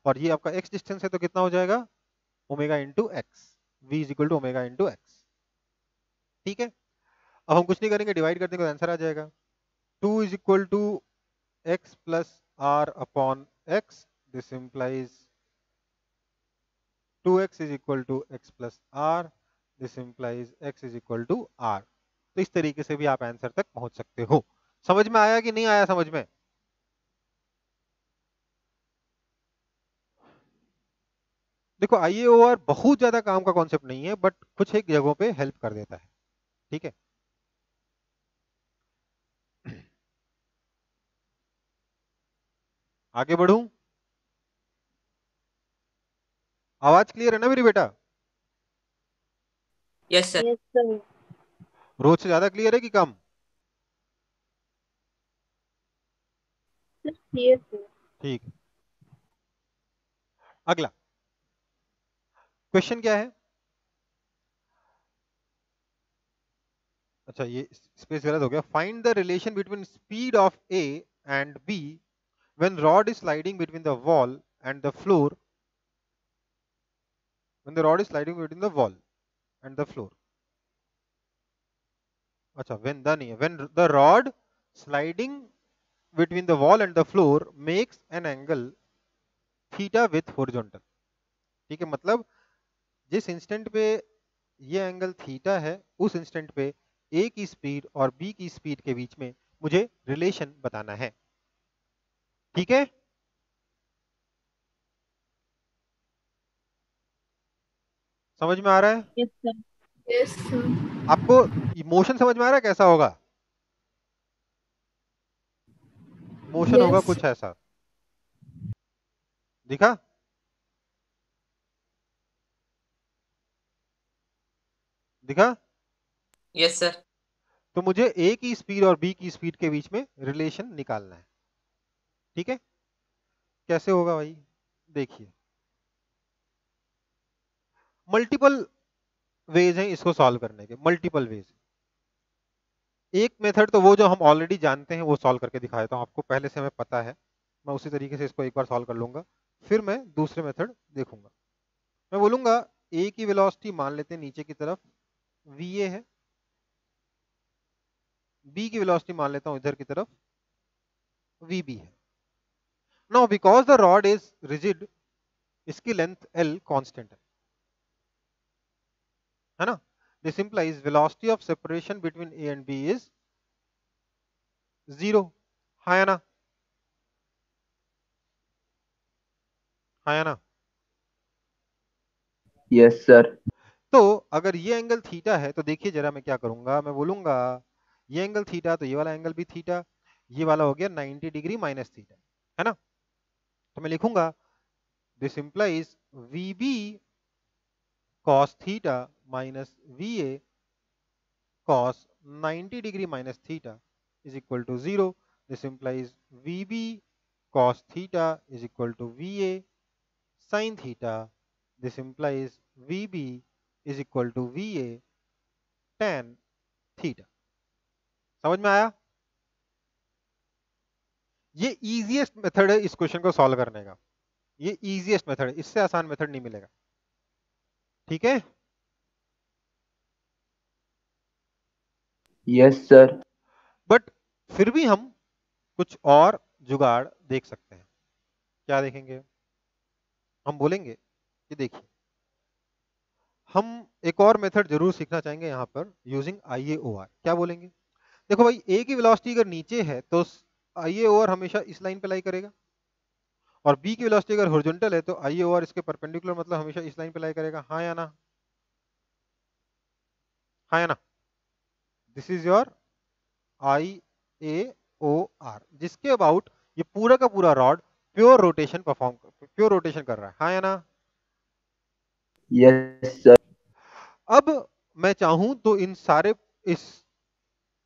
और ये आपका x डिस्टेंस है तो कितना हो जाएगा? Omega into x, v is equal to omega into x. ठीक है, अब हम कुछ नहीं करेंगे, डिवाइड कर देंगे तो आंसर आ जाएगा। 2 is equal to x plus r upon x, this implies 2x is equal to x plus r, this implies x is equal to r। तो इस तरीके से भी आप आंसर तक पहुंच सकते हो। समझ में आया कि नहीं आया समझ में? देखो IAOR बहुत ज्यादा काम का कॉन्सेप्ट नहीं है, बट कुछ एक जगहों पे हेल्प कर देता है। ठीक है, आगे बढ़ूं? आवाज क्लियर है ना मेरी बेटा?
Yes, sir.
Yes, sir.
रोज से ज्यादा क्लियर है कि कम?
Yes, sir.
ठीक, अगला क्वेश्चन क्या है? अच्छा ये स्पेस गलत हो गया। Find the relation between speed of A and B when rod is sliding between the wall and the floor, when the rod is sliding between the wall and the floor। अच्छा when the नहीं है, when the rod sliding between the wall and the floor makes an angle theta with horizontal। ठीक है, मतलब जिस इंस्टेंट पे ये एंगल थीटा है, उस इंस्टेंट पे A की स्पीड और B की स्पीड के बीच में मुझे रिलेशन बताना है। ठीक है, समझ में आ रहा है?
Yes, sir. Yes, sir.
आपको इमोशन समझ में आ रहा है कैसा होगा? मोशन होगा
Yes.
कुछ ऐसा, दिखा? दिखा?
Yes, sir.
तो मुझे A की स्पीड और B की स्पीड के बीच में रिलेशन निकालना है। ठीक है, कैसे होगा भाई? देखिए मल्टीपल वेज हैं इसको सॉल्व करने के, मल्टीपल वेज। एक मेथड तो वो जो हम ऑलरेडी जानते हैं वो सॉल्व करके दिखा देता हूं आपको, पहले से हमें पता है, मैं उसी तरीके से इसको एक बार सॉल्व कर लूंगा, फिर मैं दूसरे मेथड देखूंगा। मैं बोलूंगा ए की वेलोसिटी मान लेते हैं नीचे की तरफ va है, बी की वेलोसिटी मान लेता हूं इधर की तरफ vb है। Now because the rod is rigid, इसकी लेंथ l कांस्टेंट है ना। This implies velocity of separation between a and b is 0, हाँ या ना, हाँ या ना।
Yes sir.
तो अगर ये एंगल थीटा है तो देखिए जरा मैं क्या करूंगा, मैं बोलूंगा ये एंगल थीटा तो ये वाला एंगल भी थीटा, ये वाला हो गया 90 डिग्री माइनस थीटा, है ना। तो मैं लिखूंगा this implies VB cos theta minus VA cos 90 degree minus theta is equal to 0। This implies VB cos theta is equal to VA sin theta. This implies VB is equal to VA tan theta. समझ में आया? ये इजीएस्ट मेथड है इस क्वेश्चन को सॉल्व करने का, ये इजीएस्ट मेथड है, इससे आसान मेथड नहीं मिलेगा, ठीक है।
Yes sir.
बट फिर भी हम कुछ और जुगाड़ देख सकते हैं। क्या देखेंगे? हम बोलेंगे कि देखिए हम एक और मेथड जरूर सीखना चाहेंगे यहां पर यूजिंग IAOR। क्या बोलेंगे? देखो भाई ए की वेलोसिटी अगर नीचे है तो IAOR हमेशा इस लाइन पे लाई करेगा, और बी की वेलोसिटी अगर हॉरिजॉन्टल है तो IAOR इसके परपेंडिकुलर, मतलब हमेशा इस लाइन पे लाई करेगा, हाँ या ना, हाँ या ना। दिस इज योर IAOR, जिसके अबाउट ये पूरा का पूरा रॉड प्योर रोटेशन कर रहा है, हाँ या ना।
Yes sir.
अब मैं चाहूं तो इन सारे इस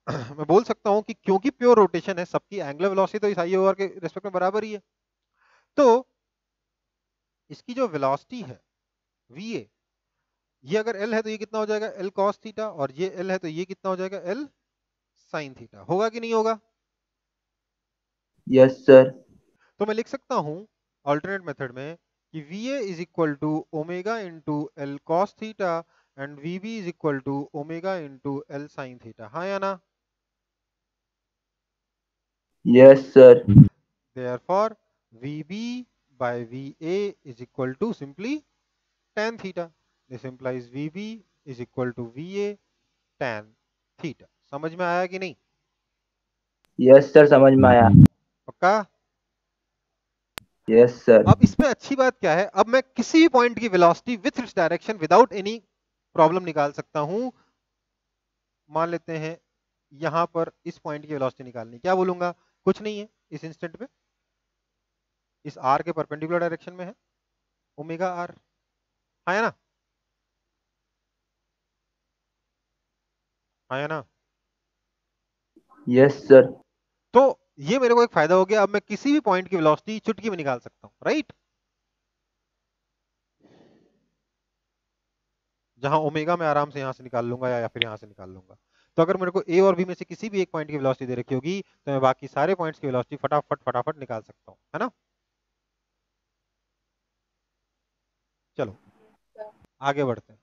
मैं बोल सकता हूं कि क्योंकि प्योर रोटेशन है, सबकी एंगुलर वेलोसिटी तो इस IAOR के रिस्पेक्ट में बराबर ही है, तो इसकी जो वेलोसिटी है VA, ये अगर L है तो ये कितना हो जाएगा L cos थीटा, और ये L है तो ये कितना हो जाएगा L sin थीटा। होगा कि नहीं होगा?
Yes sir.
तो मैं लिख सकता हूं अल्टरनेट मेथड में कि VA is equal to omega into L cos theta and VB is equal to omega into L sin theta, हाँ या ना।
Yes sir.
Therefore VB by VA is equal to simply tan theta. This implies VB is equal to VA tan theta. समझ में आया कि नहीं?
यस सर, समझ में आया।
पक्का?
Yes sir.
अब इसमें अच्छी बात क्या है, अब मैं किसी भी पॉइंट की velocity with its direction without any problem निकाल सकता हूं। मान लेते हैं यहां पर इस पॉइंट की वेलोसिटी निकालनी, क्या बोलूंगा? कुछ नहीं है इस इंस्टेंट पे, इस r के परपेंडिकुलर डायरेक्शन में है ओमेगा r, हाँ ना, हाँ ना।
Yes sir.
तो ये मेरे को एक फायदा हो गया, अब मैं किसी भी पॉइंट की वेलोसिटी चुटकी में निकाल सकता हूं, राइट। जहां ओमेगा में आराम से यहां से निकाल लूंगा या फिर यहां से निकाल लूंगा। तो अगर मेरे को ए और बी में से किसी भी एक पॉइंट की वेलोसिटी दे रखी होगी तो मैं बाकी सारे पॉइंट्स की वेलोसिटी फटाफट फटाफट निकाल सकता हूं, है ना। चलो आगे बढ़ते हैं।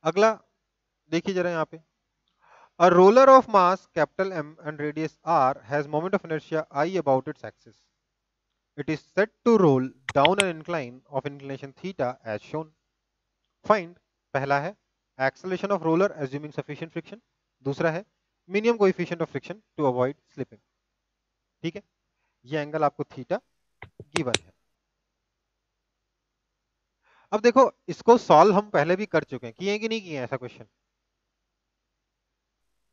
अगला देखिए जरा यहाँ पे, a roller of mass capital M and radius r has moment of inertia I about its axis. It is set to roll down an incline of inclination theta as shown. Find, पहला है acceleration of roller assuming sufficient friction, दूसरा है minimum coefficient of friction to avoid slipping। ठीक है, ये एंगल आपको थीटा गिवन है। अब देखो इसको सॉल्व हम पहले भी कर चुके हैं, किए हैं कि नहीं किए हैं ऐसा क्वेश्चन?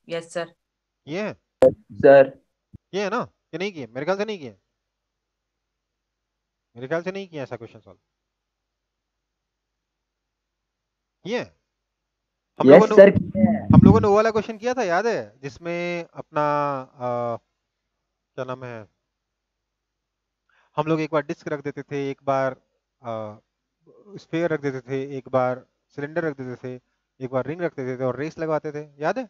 Yes sir.
किए हैं?
सर।
किए हैं ना, कि नहीं किए? मेरे ख्याल से नहीं किए, मेरे ख्याल से नहीं किया ऐसा क्वेश्चन सॉल्व, किए हैं हम लोगों
यस
ने।
सर।
हम लोगों ने वो वाला क्वेश्चन किया था, याद है, जिसमें अपना क्या नाम है, हम लोग एक बार डिस्क रख देते थे, एक बार स्फीयर रख देते थे, एक बार सिलेंडर रख देते थे, एक बार रिंग रख देते थे और रेस लगवाते थे, याद है?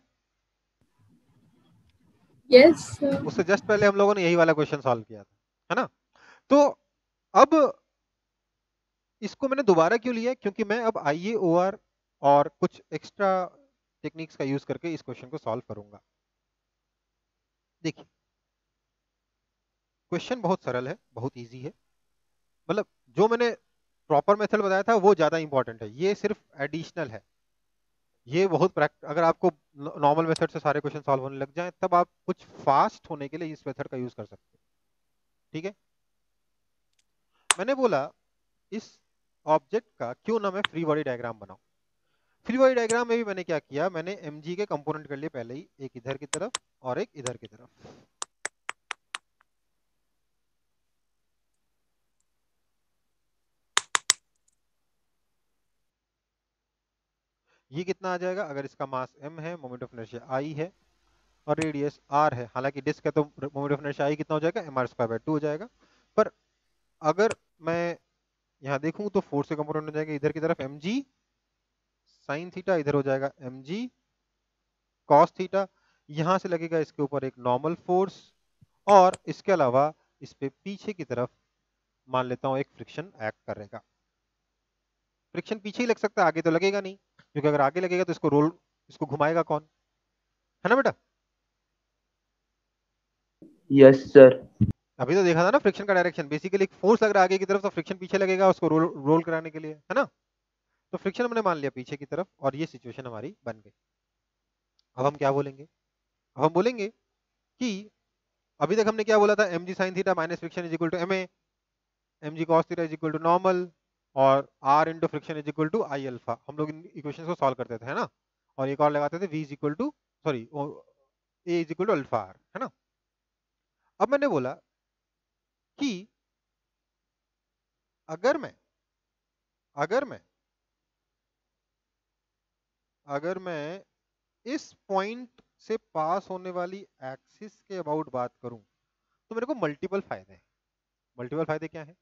Yes, sir.
उससे जस्ट पहले हम लोगों ने यही वाला क्वेश्चन सॉल्व किया था, है ना? तो अब इसको मैंने दोबारा क्यों लिया? क्योंकि मैं अब IAOR और कुछ एक्स्ट्रा टेक्निक्स का यूज करके इस क्वेश्चन को सॉल्व करूंगा। देखिए, क्वेश्चन बहुत सरल है, बहुत इजी है। मतलब जो मैंने प्रॉपर मेथड बताया था वो ज्यादा इंपॉर्टेंट है, ये सिर्फ एडिशनल है। ये बहुत अगर आपको नॉर्मल मेथड से सारे क्वेश्चन सॉल्व होने लग जाएं तब आप कुछ फास्ट होने के लिए इस मेथड का यूज कर सकते हैं। ठीक है, मैंने बोला इस ऑब्जेक्ट का क्यों ना मैं फ्री बॉडी डायग्राम बनाऊं। फ्री बॉडी डायग्राम में भी मैंने क्या किया, मैंने mg के कंपोनेंट कर लिए पहले ही, एक इधर की तरफ और एक इधर की तरफ। ये कितना आ जाएगा? अगर इसका मास m है, मोमेंट ऑफ इनर्शिया I है और रेडियस r है, हालांकि डिस्क है तो मोमेंट ऑफ इनर्शिया I कितना हो जाएगा? mr²/2 हो जाएगा। पर अगर मैं यहाँ देखूं तो फोर्स के कंपोनेंट हो जाएगा इधर की तरफ mg sin थीटा, इधर हो जाएगा mg cos थीटा। यहां से लगेगा इसके ऊपर एक नॉर्मल फोर्स और इसके अलावा इस पे पीछे की तरफ मान लेता हूं एक फ्रिक्शन एक्ट करेगा। फ्रिक्शन पीछे ही लग सकता है, आगे तो लगेगा नहीं, क्योंकि अगर आगे लगेगा तो इसको घुमाएगा कौन, है ना बेटा?
Yes sir.
अभी तो देखा था ना फ्रिक्शन का डायरेक्शन, बेसिकली एक फोर्स लग रहा है आगे की तरफ तो फ्रिक्शन पीछे लगेगा उसको रोल कराने के लिए, है ना? तो फ्रिक्शन हमने मान लिया पीछे की तरफ और ये सिचुएशन हमारी बन गई। अब हम क्या बोलेंगे? अब हम बोलेंगे कि अभी तक हमने क्या बोला था, mg sin theta minus friction is equal to ma, mg cos theta is equal to normal और r into friction is equal to I alpha. हम लोग इन इक्वेशंस को सॉल्व करते थे, है ना? और एक और लगाते थे v is equal to sorry a is equal to alpha r, है ना? अब मैंने बोला कि अगर मैं अगर मैं अगर मैं इस पॉइंट से पास होने वाली एक्सिस के अबाउट बात करूं तो मेरे को मल्टीपल फायदे हैं। मल्टीपल फायदे क्या हैं?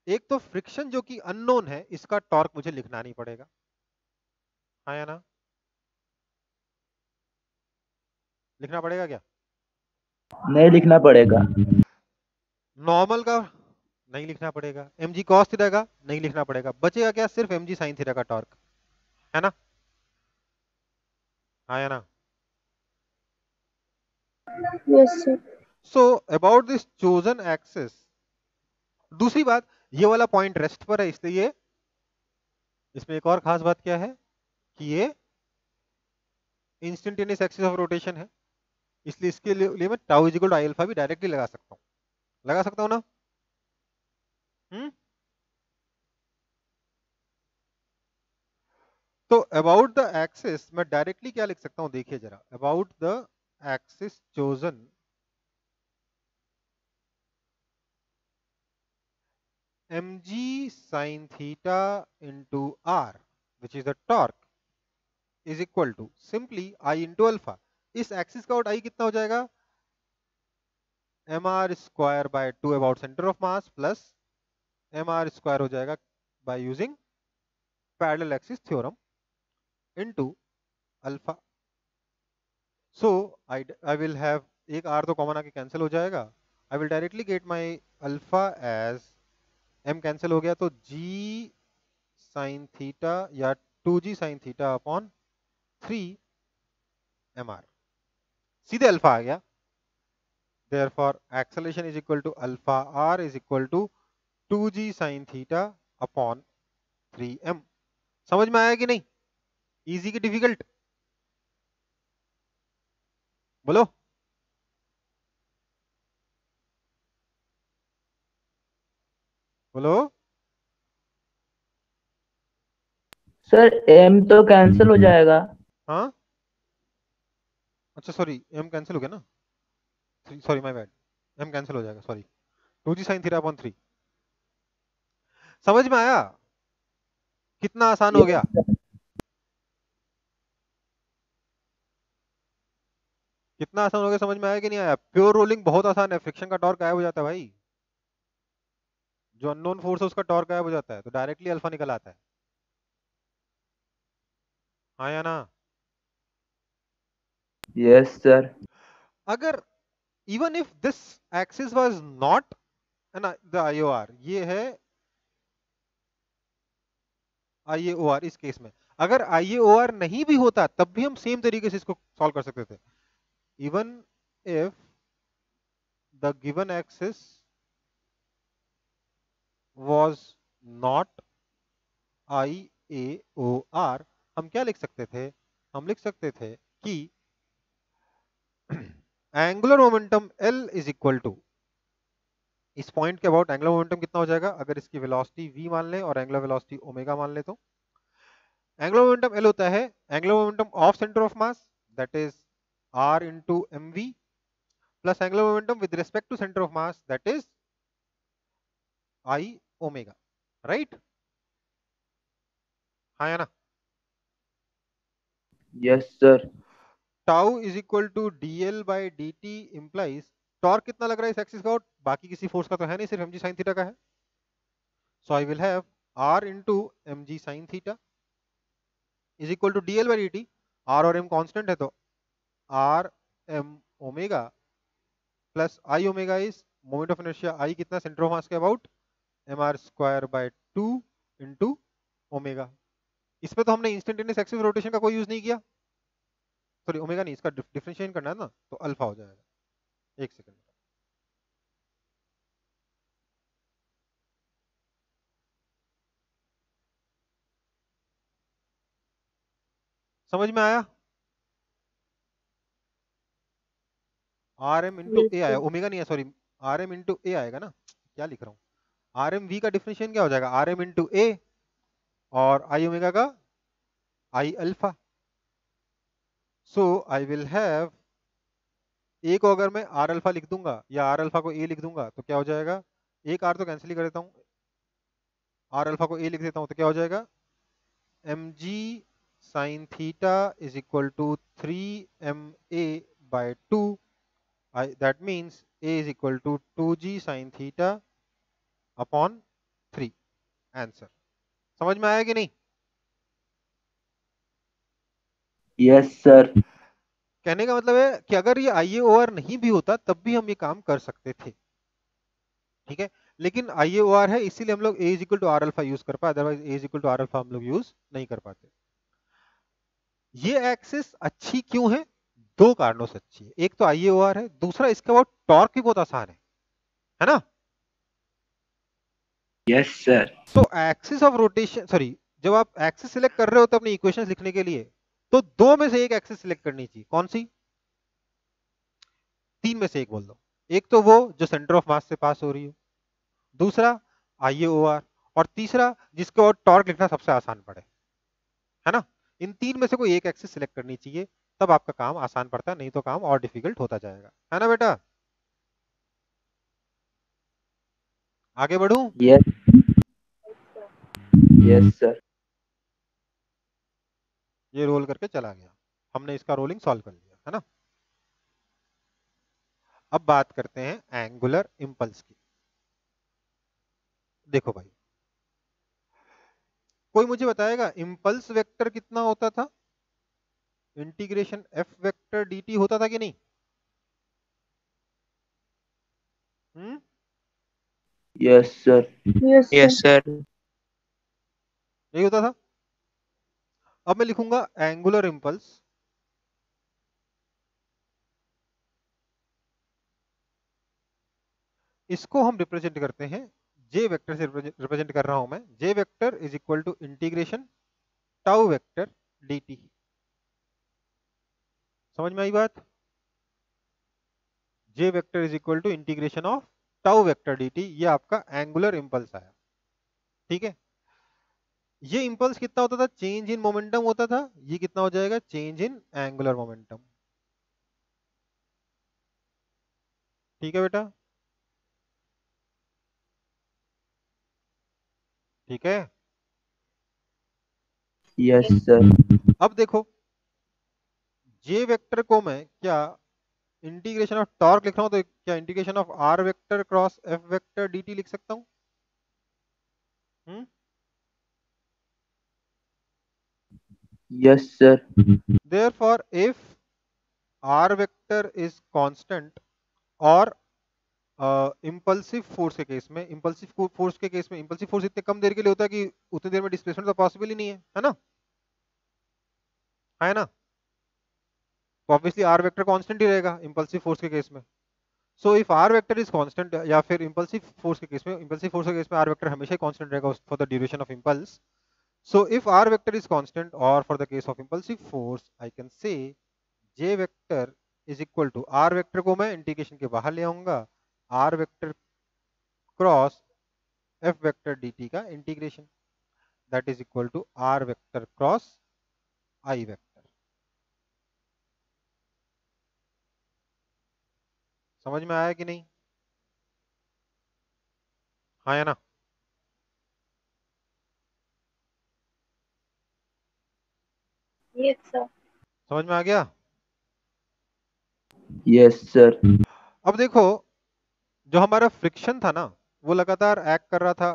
एक तो फ्रिक्शन जो कि अननोन है, इसका टॉर्क मुझे लिखना नहीं पड़ेगा, हाँ या ना? लिखना पड़ेगा क्या?
नहीं लिखना पड़ेगा।
नॉर्मल का नहीं लिखना पड़ेगा, mg cos थीटा का नहीं लिखना पड़ेगा, बचेगा क्या? सिर्फ mg sin थीटा का टॉर्क, है ना? हाँ या ना?
Yes, sir.
So about this chosen axis, दूसरी बात, ये वाला पॉइंट रेस्ट पर है, इसलिए ये इसमें एक और खास बात क्या है कि ये इंस्टेंटेनियस एक्सिस ऑफ रोटेशन है, इसलिए इसके लिए मैं tau is equal to I alpha भी डायरेक्टली लगा सकता हूं ना? तो अबाउट द एक्सिस मैं डायरेक्टली क्या लिख सकता हूं, देखिए जरा, about the axis chosen mg sin theta into r which is the torque is equal to simply I into alpha. इस एक्सिस का आउट I कितना हो जाएगा? mr square by 2 about centre of mass plus mr square हो जाएगा by using parallel axis theorem into alpha. So I will have एक r तो कॉमन आके कैंसिल हो जाएगा, I will directly get my alpha as m cancel हो गया तो g sin थीटा या 2g sin theta upon 3 mr, सीधे अल्फा आ गया। Therefore acceleration is equal to alpha r is equal to 2g sin theta upon 3m। समझ में आया कि नहीं? इजी की डिफिकल्ट? बोलो। बोलो।
सर एम तो कैंसिल हो जाएगा।
हाँ, अच्छा सॉरी, m कैंसिल हो गया ना, sorry my bad, m cancel हो जाएगा, sorry, 2g sin theta upon 3। समझ में आया? कितना आसान हो गया? कितना आसान हो गया, समझ में आया कि नहीं आया? प्योर रोलिंग बहुत आसान है, फ्रिक्शन का टॉर्क गायब हो जाता है भाई, जो अननोन फोर्स है उसका टॉर्क गायब हो जाता है, तो डायरेक्टली अल्फा निकल आता है, हाँ या ना?
Yes sir.
अगर even if this axis was not an the IOR, ये है आईएओआर इस केस में, अगर आईएओआर नहीं भी होता तब भी हम सेम तरीके से इसको सॉल्व कर सकते थे। Even if the given axis was not IAOR, हम क्या लिख सकते थे, हम लिख सकते थे कि angular momentum L is equal to, इस पॉइंट के अबाउट एंगुलर मोमेंटम कितना हो जाएगा, अगर इसकी वेलोसिटी v मान लें और एंगुलर वेलोसिटी ओमेगा मान लें, तो एंगुलर मोमेंटम L होता है angular momentum of centre of mass, that is r into mv, plus angular momentum with respect to centre of mass, that is I omega, right? हाँ या ना?
Yes sir.
Tau is equal to dl by dt implies, torque कितना लग रहा है इस एक्सिस का, और बाकी किसी फोर्स का तो है नहीं, सिर्फ mg sin थीटा का है। So I will have r into mg sin theta is equal to dl by dt, r और m कांस्टेंट है तो r m omega plus i omega is moment of inertia, i कितना सेंटर ऑफ मास के about mr square by 2 into omega. इसमें तो हमने इंस्टेंटेनियस एक्सिस रोटेशन का कोई यूज नहीं किया, सॉरी ओमेगा नहीं, इसका डिफरेंशिएशन करना है ना, तो अल्फा हो जाएगा। एक सेकंड, समझ में आया? आर एम इंटू ए आया, ओमेगा नहीं है, सॉरी आर एम इंटू ए आएगा ना, क्या लिख रहा हूँ, आर एम वी का डिफरेंशिएशन क्या हो जाएगा, आर एम इंटू ए, और आई ओमेगा का I alpha. So I will have, a को अगर मैं आर अल्फा लिख दूंगा या आर अल्फा को ए लिख दूंगा तो क्या हो जाएगा, एक आर तो कैंसिल ही कर देता हूँ, आर अल्फा को ए लिख देता हूँ तो क्या हो जाएगा, m g sine theta is equal to 3ma by 2, that means a is equal to 2g sine theta upon 3। Answer समझ में आया कि नहीं?
Yes sir.
कहने का मतलब है कि अगर ये आईएओआर नहीं भी होता तब भी हम ये काम कर सकते थे, ठीक है, लेकिन आईएओआर है इसीलिए हम लोग a is equal to r alpha use कर पाए, otherwise a is equal to r alpha हम लोग यूज नहीं कर पाते। ये एक्सिस अच्छी क्यों है, दो कारणों से अच्छी है, एक तो आईएओआर है, दूसरा इसके बाद टॉर्क भी बहुत आसान है ना?
Yes sir.
तो एक्सिस ऑफ रोटेशन, सॉरी, जब आप एक्सिस सिलेक्ट कर रहे हो तो अपनी इक्वेशंस लिखने के लिए तो दो में से एक एक्सिस सिलेक्ट करनी चाहिए, कौन सी? तीन में से एक बोल दो, एक तो वो जो सेंटर ऑफ मास से पास हो रही हो, दूसरा आईएओआर, और तीसरा जिसके और टॉर्क लिखना सबसे आसान पड़े, है ना? इन तीन में से कोई एक एक्सिस सिलेक्ट करनी चाहिए, तब आपका काम आसान पड़ता है, नहीं तो काम और डिफिकल्ट होता जाएगा, है ना बेटा? आगे बढ़ूं?
यस। Yes sir.
ये रोल करके चला गया, हमने इसका रोलिंग सॉल्व कर लिया, है ना? अब बात करते हैं एंगुलर इंपल्स की। देखो भाई, कोई मुझे बताएगा इंपल्स वेक्टर कितना होता था, इंटीग्रेशन एफ वेक्टर dt होता था कि नहीं?
Yes sir.
Yes sir.
यही होता था। अब मैं लिखूंगा एंगुलर इंपल्स इसको हम रिप्रेजेंट करते हैं जे वेक्टर से, रिप्रेजेंट कर रहा हूं मैं, J vector is equal to integration tau vector dt। समझ में आई बात? J vector is equal to integration of tau vector dt, ये आपका एंगुलर इंपल्स आया, ठीक है। ये इंपल्स कितना होता था, चेंज इन मोमेंटम होता था, ये कितना हो जाएगा, चेंज इन एंगुलर मोमेंटम, ठीक है बेटा? ठीक है।
Yes sir.
अब देखो, जे वेक्टर को मैं क्या इंटीग्रेशन ऑफ टॉर्क लिख रहा हूं, तो क्या integration of r vector cross f vector dt लिख सकता हूं?
Yes sir.
Therefore, if r vector is constant, और इम्पल्सिव फोर्स के केस में, इम्पल्सिव फोर्स के केस में इम्पल्सिव फोर्स इतने कम देर के लिए होता है कि उतनी देर में डिस्प्लेसमेंट तो पॉसिबल ही नहीं है ना, है ना। तो ऑब्वियसली आर वेक्टर कांस्टेंट ही रहेगा इम्पल्सिव फोर्स के केस में। So if r vector is constant, या फिर इम्पल्सिव फोर्स के केस में, इम्पल्सिव फोर्स के केस में आर वेक्टर हमेशा ही कांस्टेंट रहेगा for the duration of impulse. So if r vector is constant, और for the case of impulsive force I can say J vector is equal to, r vector को मैं इंटीग्रेशन के बाहर ले आऊंगा, r vector cross f vector dt का integration, that is equal to r vector cross I vector. समझ में आया कि नहीं? हाँ या ना?
Yes, sir.
समझ में आ गया?
Yes sir.
अब देखो, जो हमारा फ्रिक्शन था ना, वो लगातार एक्ट कर रहा था,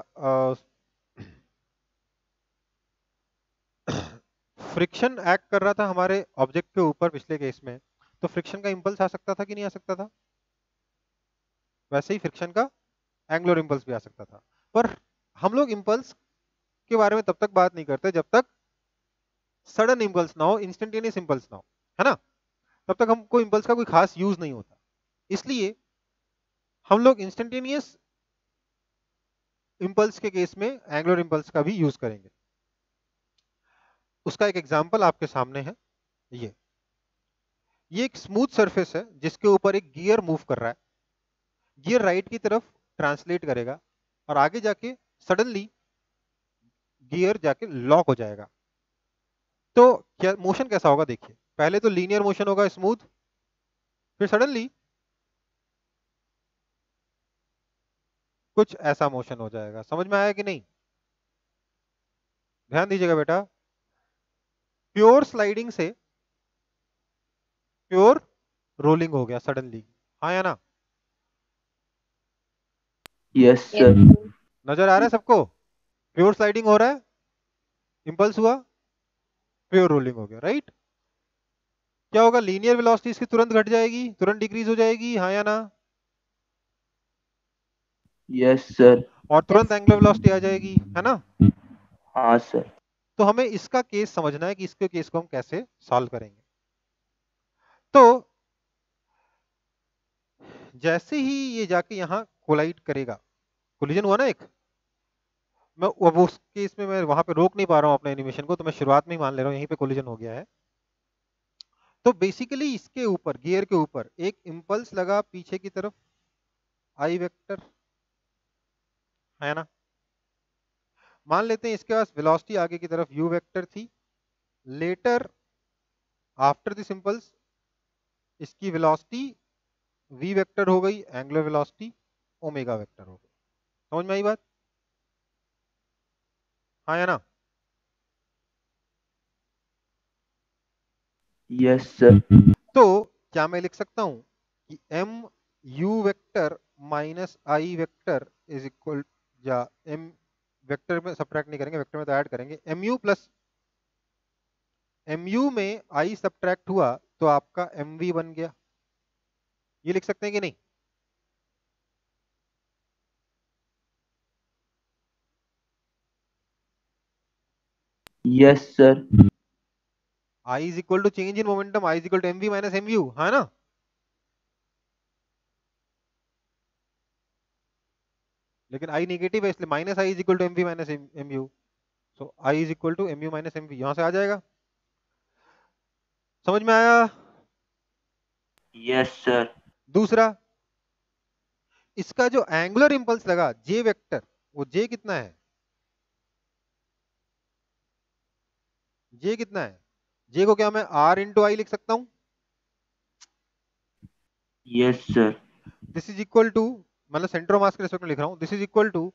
फ्रिक्शन एक्ट कर रहा था हमारे ऑब्जेक्ट के ऊपर पिछले केस में, तो फ्रिक्शन का इंपल्स आ सकता था कि नहीं आ सकता था? वैसे ही फ्रिक्शन का एंगुलर इंपल्स भी आ सकता था। पर हम लोग इंपल्स के बारे में तब तक बात नहीं करते जब तक सडन इंपल्स ना हो, इंस्टेंटेनियस इंपल्स ना हो, है ना। तब तक हमको इंपल्स का कोई खास यूज नहीं होता। इसलिए हम लोग इंस्टेंटेनियस इंपल्स के केस में एंगुलर इंपल्स का भी यूज करेंगे। उसका एक एग्जांपल आपके सामने है। ये एक स्मूथ सरफेस है जिसके ऊपर एक गियर मूव कर रहा है। गियर राइट की तरफ ट्रांसलेट करेगा और आगे जाके सडनली गियर जाके लॉक हो जाएगा। तो क्या मोशन कैसा होगा? देखिए, पहले तो लीनियर मोशन होगा स्मूथ, फिर सडनली कुछ ऐसा मोशन हो जाएगा। समझ में आया कि नहीं? ध्यान दीजिएगा बेटा, प्योर स्लाइडिंग से प्योर रोलिंग हो गया सडनली, हाँ या ना?
Yes
Yes,
sir.
sir.
नजर आ रहा है सबको? प्योर स्लाइडिंग हो रहा है, इंपल्स हुआ, प्योर रोलिंग हो गया, राइट। क्या होगा? लीनियर वेलोसिटी इसकी तुरंत घट जाएगी, तुरंत डिक्रीज हो जाएगी, हाँ या ना?
Yes sir.
और तुरंत
Yes.
एंगुलर वेलोसिटी आ जाएगी, है ना।
हाँ सर।
तो हमें इसका केस समझना है कि इसके केस को हम कैसे सॉल्व करेंगे। तो जैसे ही ये जाके यहाँ कोलाइड करेगा, कोलिजन हुआ ना एक, मैं अब उस केस में मैं वहां पे रोक नहीं पा रहा हूँ अपने एनिमेशन को, तो मैं शुरुआत में ही मान ले रहा हूँ यहीं पे कोलिजन हो गया है। तो बेसिकली इसके ऊपर, गियर के ऊपर एक इंपल्स लगा पीछे की तरफ, आई वेक्टर, है ना। मान लेते हैं इसके पास वेलोसिटी आगे की तरफ यू वेक्टर थी। लेटर आफ्टर दिस इंपल्स इसकी वेलोसिटी वी वेक्टर हो गई, एंगुलर वेलोसिटी ओमेगा वेक्टर हो गई। समझ में आई बात? हाँ या ना?
Yes sir.
तो क्या मैं लिख सकता हूं कि m u vector minus I vector is equal, या एम वेक्टर में सब्ट्रैक्ट नहीं करेंगे, वेक्टर में तो ऐड करेंगे, m u plus m u में आई सब्ट्रैक्ट हुआ तो आपका एम वी बन गया। ये लिख सकते हैं कि नहीं?
Yes sir.
I is equal to change in momentum, I is equal to m v minus m u, है ना। लेकिन आई नेगेटिव है, इसलिए minus I is equal to m v minus m u. So I is equal to m u minus m v, यहां से आ जाएगा। समझ में आया?
Yes sir.
दूसरा, इसका जो एंगुलर इंपल्स लगा जे वेक्टर, वो जे कितना है? जे कितना है? जे को क्या मैं आर इंटू आई लिख सकता हूं?
Yes sir.
This is equal to, मतलब सेंटर ऑफ मास के रेस्पेक्ट में लिख रहा हूं, दिस इज इक्वल टू,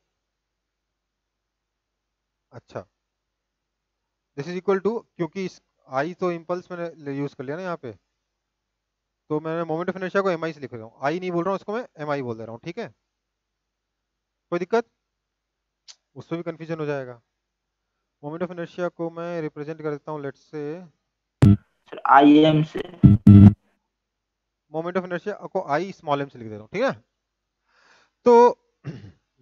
अच्छा, दिस इज इक्वल टू, क्योंकि इस आई तो इंपल्स मैंने यूज कर लिया ना यहाँ पे, तो मैंने मोमेंट ऑफ इनर्शिया को एम आई से लिख रहा हूँ, आई नहीं बोल रहा हूँ, इसको मैं एम आई बोल दे रहा हूँ, ठीक है। कोई दिक्कत? उससे भी कंफ्यूजन हो जाएगा। मोमेंट ऑफ इनर्शिया को मैं रिप्रेजेंट कर देता हूँ, let's say
sir I am से।
मोमेंट ऑफ इनर्शिया को आई स्मॉल एम से लिख दे रहा हूँ, ठीक है। तो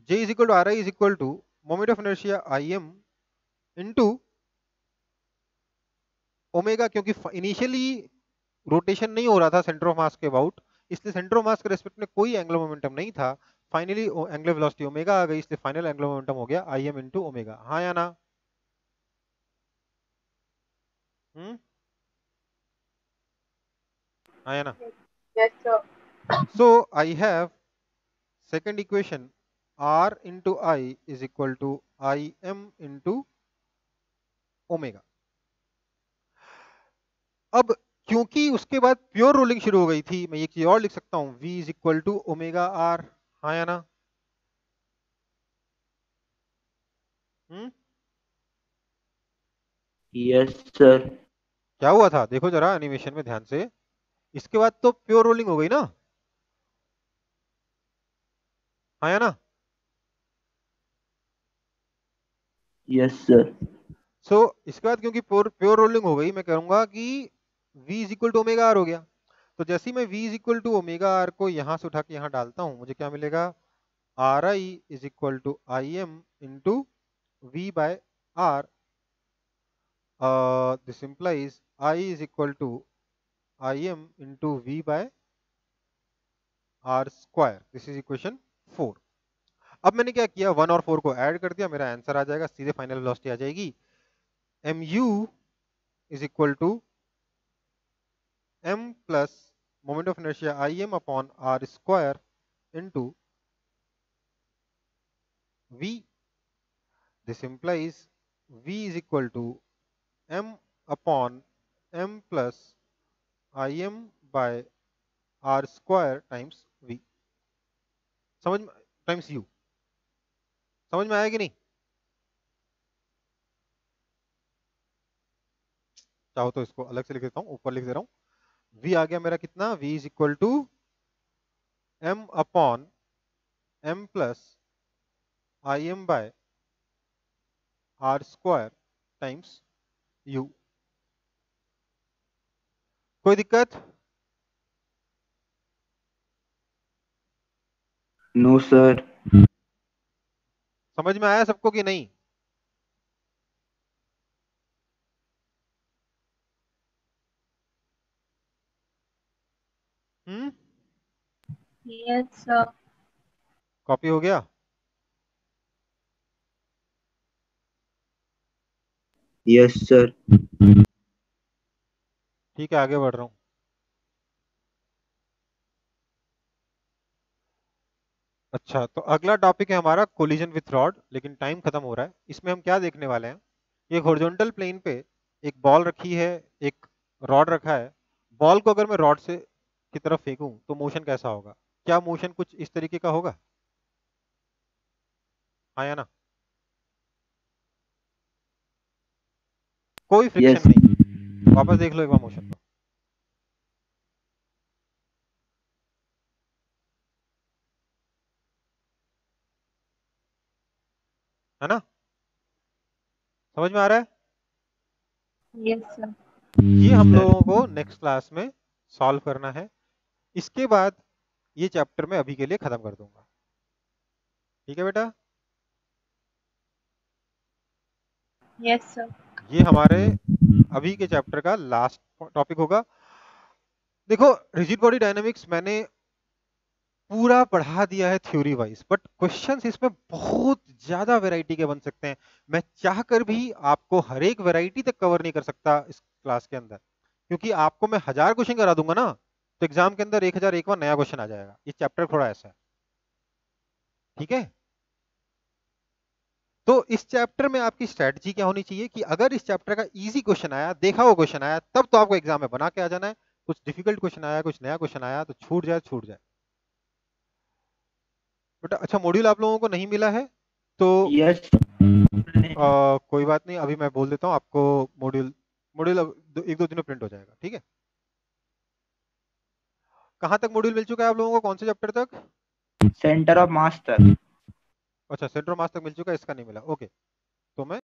J is equal to r I is equal to moment of inertia I m into omega, क्योंकि इनिशियली रोटेशन नहीं हो रहा था सेंटर ऑफ मास के अबाउट, इसलिए सेंटर ऑफ मास के रेस्पेक्ट में कोई एंगुलर मोमेंटम नहीं था। फाइनली एंगुलर वेलोसिटी ओमेगा आ गई, इसलिए फाइनल एंगुलर मोमेंटम हो गया आई एम इंटू ओमेगा। हाँ या ना? हाँ या ना?
Yes, sir.
So I have second equation, R into I is equal to Im into omega. अब क्योंकि उसके बाद प्योर रोलिंग शुरू हो गई थी, मैं एक चीज और लिख सकता हूं, V is equal to omega r. हाँ या ना?
Yes sir.
क्या हुआ था देखो जरा एनिमेशन में ध्यान से, इसके बाद तो प्योर रोलिंग हो गई ना? हाँ या ना?
Yes sir.
सो इसके बाद क्योंकि प्योर रोलिंग हो गई, मैं कहूंगा कि V is equal to omega r हो गया। तो जैसे ही मैं V is equal to omega r को यहां से उठा के यहां डालता हूं, मुझे क्या मिलेगा? R I is equal to I m into v by r. This implies I is equal to I m into v by r square. This is equation 4। अब मैंने क्या किया, 1 और 4 को ऐड कर दिया, मेरा आंसर आ जाएगा, सीधे फाइनल वेलोसिटी आ जाएगी mu is equal to m plus moment of inertia I m upon r square into v। This implies v is equal to m upon m plus I m by r square times v, समझ में, टाइम्स u। समझ में आया कि नहीं? चाहो तो इसको अलग से लिख देता हूं, ऊपर लिख दे रहा हूं। v आ गया मेरा कितना, v is equal to m upon m plus I m by r square times u। कोई दिक्कत?
No sir.
समझ में आया सबको कि नहीं?
Yes, sir.
कॉपी हो गया?
Yes sir.
ठीक है, आगे बढ़ रहा हूं। अच्छा, तो अगला टॉपिक है हमारा कोलिजन विथ रॉड, लेकिन टाइम खत्म हो रहा है। इसमें हम क्या देखने वाले हैं, एक हॉरिजॉन्टल प्लेन पे एक बॉल रखी है, एक रॉड रखा है। बॉल को अगर मैं रॉड से की तरफ फेंकूं तो मोशन कैसा होगा? क्या मोशन कुछ इस तरीके का होगा? हाँ या ना? कोई फ्रिक्शन
यस।
नहीं। वापस देख लो एक बार मोशन को, है ना? समझ में आ रहा है?
Yes, sir.
ये हम लोगों को नेक्स्ट क्लास में सॉल्व करना है। इसके बाद ये चैप्टर मैं अभी के लिए खत्म कर दूंगा। ठीक है बेटा?
Yes, sir.
ये हमारे अभी के चैप्टर का लास्ट टॉपिक होगा। देखो, रिजिड बॉडी डायनामिक्स मैंने पूरा पढ़ा दिया है थ्योरी वाइज, बट क्वेश्चंस इसमें बहुत ज्यादा वैरायटी के बन सकते हैं। मैं चाहकर भी आपको हर एक वैरायटी तक कवर नहीं कर सकता इस क्लास के अंदर, क्योंकि आपको मैं 1000 क्वेश्चन करा दूंगा ना, तो एग्जाम के अंदर 1001 नया क्वेश्चन आ जाएगा। ये चैप्टर थोड़ा ऐसा है, ठीक है? तो इस चैप्टर में आपकी स्ट्रेटजी क्या होनी चाहिए कि अगर इस चैप्टर का इजी क्वेश्चन आया, देखा हुआ क्वेश्चन आया, तब तो आपको एग्जाम में बना के आ जाना है। कुछ डिफिकल्ट क्वेश्चन आया, कुछ नया क्वेश्चन आया, तो छूट जाए छूट जाए। बट अच्छा, मॉड्यूल आप लोगों को नहीं मिला है तो
यस।
कोई बात नहीं, अभी मैं बोल देता हूँ आपको। मॉड्यूल मॉड्यूल एक दो दिन में प्रिंट हो जाएगा, ठीक है? कहाँ तक मॉड्यूल मिल चुका है आप लोगों को, कौन से चैप्टर तक?
सेंटर ऑफ मास तक।
अच्छा, सेंटर मास तक मिल चुका है, इसका नहीं मिला। ओके, तो मैं